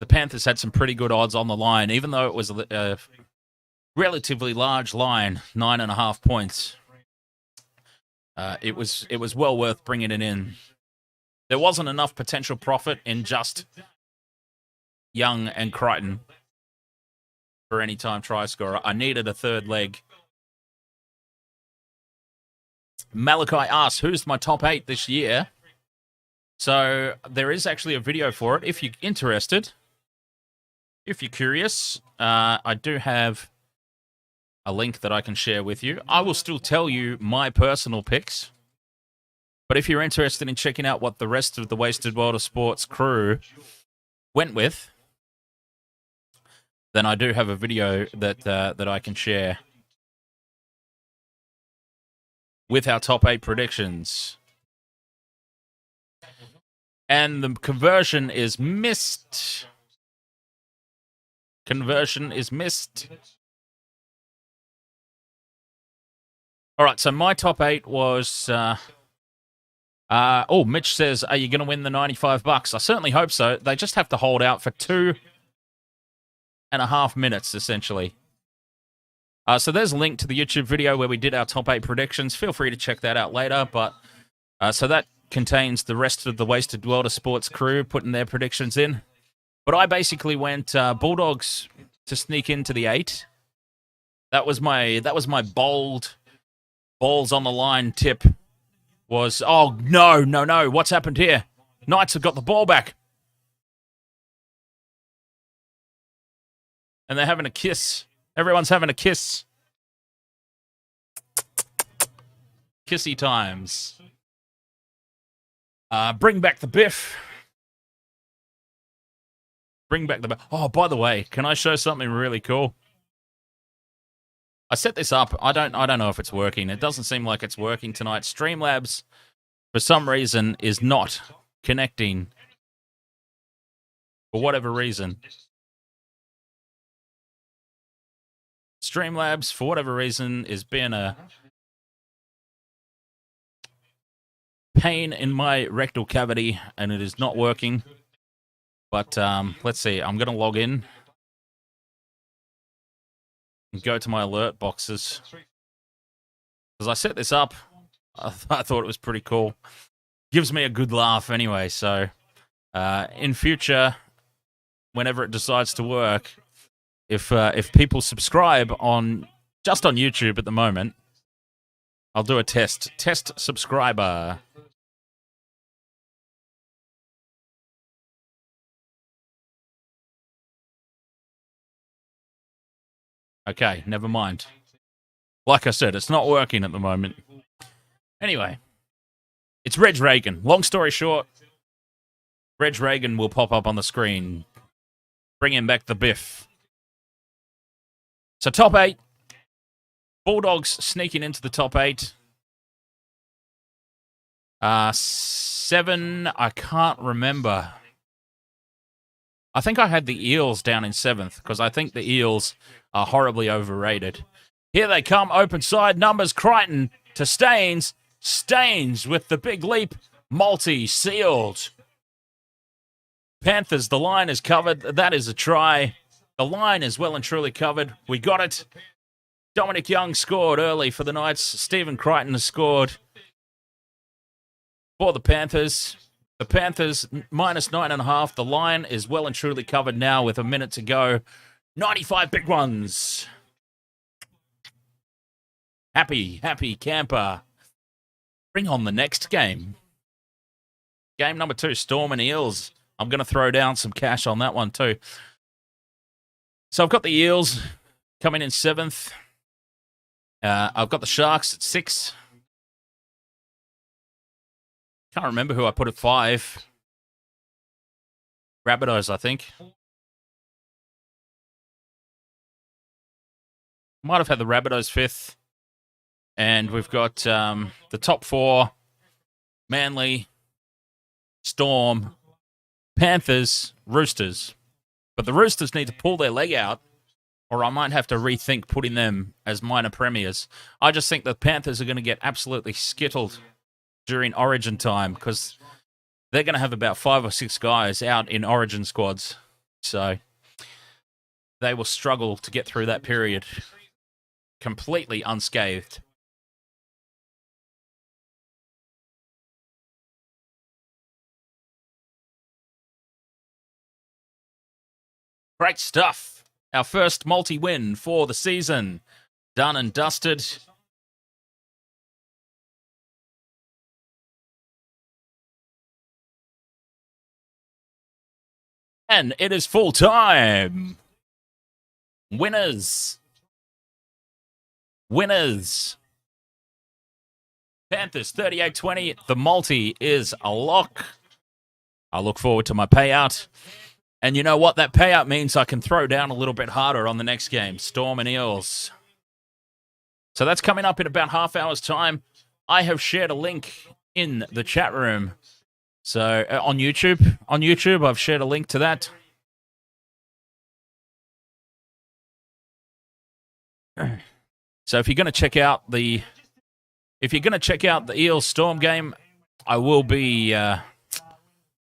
The Panthers had some pretty good odds on the line, even though it was a relatively large line, 9.5 points. It was well worth bringing it in. There wasn't enough potential profit in just Young and Crichton for any time try scorer. I needed a third leg. Malachi asks, who's my top 8 this year? So there is actually a video for it. If you're interested, if you're curious, I do have a link that I can share with you. I will still tell you my personal picks. But if you're interested in checking out what the rest of the Wasted World of Sports crew went with, then I do have a video that I can share with our top 8 predictions. And the conversion is missed. Conversion is missed. All right, so my top 8 was... Mitch says, are you going to win the $95? I certainly hope so. They just have to hold out for 2.5 minutes, essentially. So there's a link to the YouTube video where we did our top 8 predictions. Feel free to check that out later. But so that contains the rest of the Wasted World of Sports crew putting their predictions in. But I basically went Bulldogs to sneak into the 8. That was my bold balls on the line tip. Was, oh, no, what's happened here? Knights have got the ball back. And they're having a kiss. Everyone's having a kiss. Kissy times. Bring back the biff. Bring back the... Oh, by the way, can I show something really cool? I set this up. I don't know if it's working. It doesn't seem like it's working tonight. Streamlabs, for some reason, is not connecting. For whatever reason. Streamlabs, for whatever reason, is being a pain in my rectal cavity, and it is not working. But let's see. I'm going to log in and go to my alert boxes. Because I set this up, I thought it was pretty cool. Gives me a good laugh anyway, so in future, whenever it decides to work, if people subscribe just on YouTube at the moment, I'll do a test. Test subscriber. Okay, never mind. Like I said, it's not working at the moment. Anyway, it's Reg Reagan. Long story short, Reg Reagan will pop up on the screen. Bringing back the biff. So top 8. Bulldogs sneaking into the top 8. 7, I can't remember. I think I had the Eels down in 7th, because I think the Eels are horribly overrated. Here they come, open side numbers, Crichton to Staines. Staines with the big leap. Malty sealed. Panthers, the line is covered. That is a try. The line is well and truly covered. We got it. Dominic Young scored early for the Knights. Stephen Crichton has scored for the Panthers. The Panthers, minus 9.5. The line is well and truly covered now with a minute to go. 95 big ones. Happy camper. Bring on the next game. Game number 2, Storm and Eels. I'm going to throw down some cash on that one too. So I've got the Eels coming in 7th. I've got the Sharks at 6. Can't remember who I put at 5. Rabbitohs, I think. Might have had the Rabbitohs 5th. And we've got the top 4. Manly, Storm, Panthers, Roosters. But the Roosters need to pull their leg out, or I might have to rethink putting them as minor premiers. I just think the Panthers are going to get absolutely skittled during Origin time, because they're going to have about 5 or 6 guys out in Origin squads. So they will struggle to get through that period completely unscathed. Great stuff. Our first multi-win for the season. Done and dusted. And it is full time. Winners. Winners. Panthers 38-20. The multi is a lock. I look forward to my payout. And you know what? That payout means I can throw down a little bit harder on the next game. Storm and Eels. So that's coming up in about half hour's time. I have shared a link in the chat room. So on YouTube, I've shared a link to that. So if you're going to check out the Eels Storm game, I will be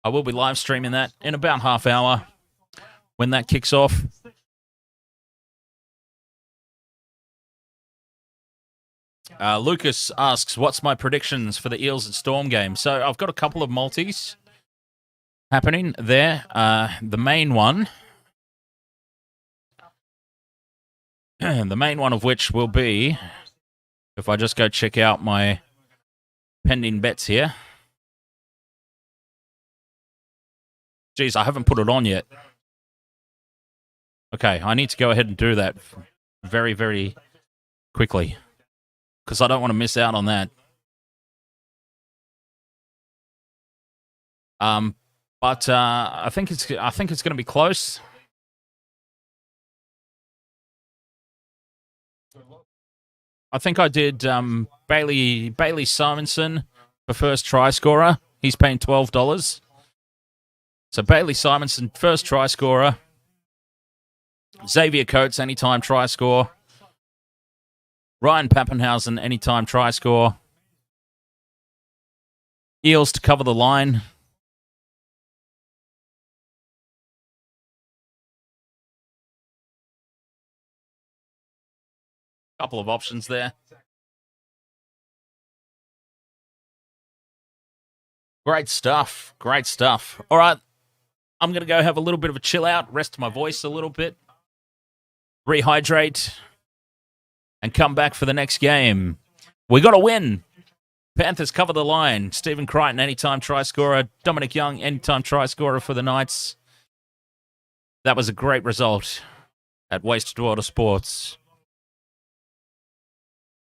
live streaming that in about half hour when that kicks off. Lucas asks, what's my predictions for the Eels and Storm game? So I've got a couple of multis happening there. The main one of which will be, if I just go check out my pending bets here. Geez, I haven't put it on yet. Okay, I need to go ahead and do that very, very quickly because I don't want to miss out on that. But I think it's going to be close. I think I did Bailey Simonson for first try scorer. He's paying $12. So Bailey Simonson, first try scorer. Xavier Coates, anytime try score. Ryan Pappenhausen, anytime try score. Eels to cover the line. Couple of options there. Great stuff. Great stuff. All right. I'm going to go have a little bit of a chill out, rest my voice a little bit, rehydrate, and come back for the next game. We got to win. Panthers cover the line. Stephen Crichton, anytime try scorer. Dominic Young, anytime try scorer for the Knights. That was a great result at Wasted Water Sports.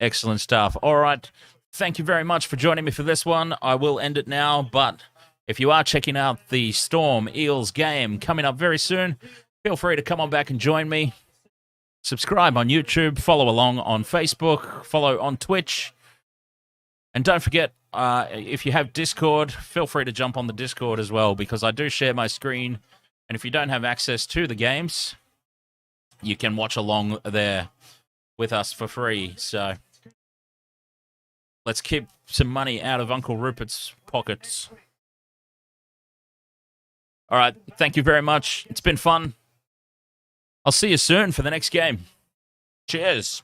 Excellent stuff. All right. Thank you very much for joining me for this one. I will end it now, but if you are checking out the Storm Eels game coming up very soon, feel free to come on back and join me. Subscribe on YouTube, follow along on Facebook, follow on Twitch. And don't forget, if you have Discord, feel free to jump on the Discord as well, because I do share my screen. And if you don't have access to the games, you can watch along there with us for free. So let's keep some money out of Uncle Rupert's pockets. All right, thank you very much. It's been fun. I'll see you soon for the next game. Cheers.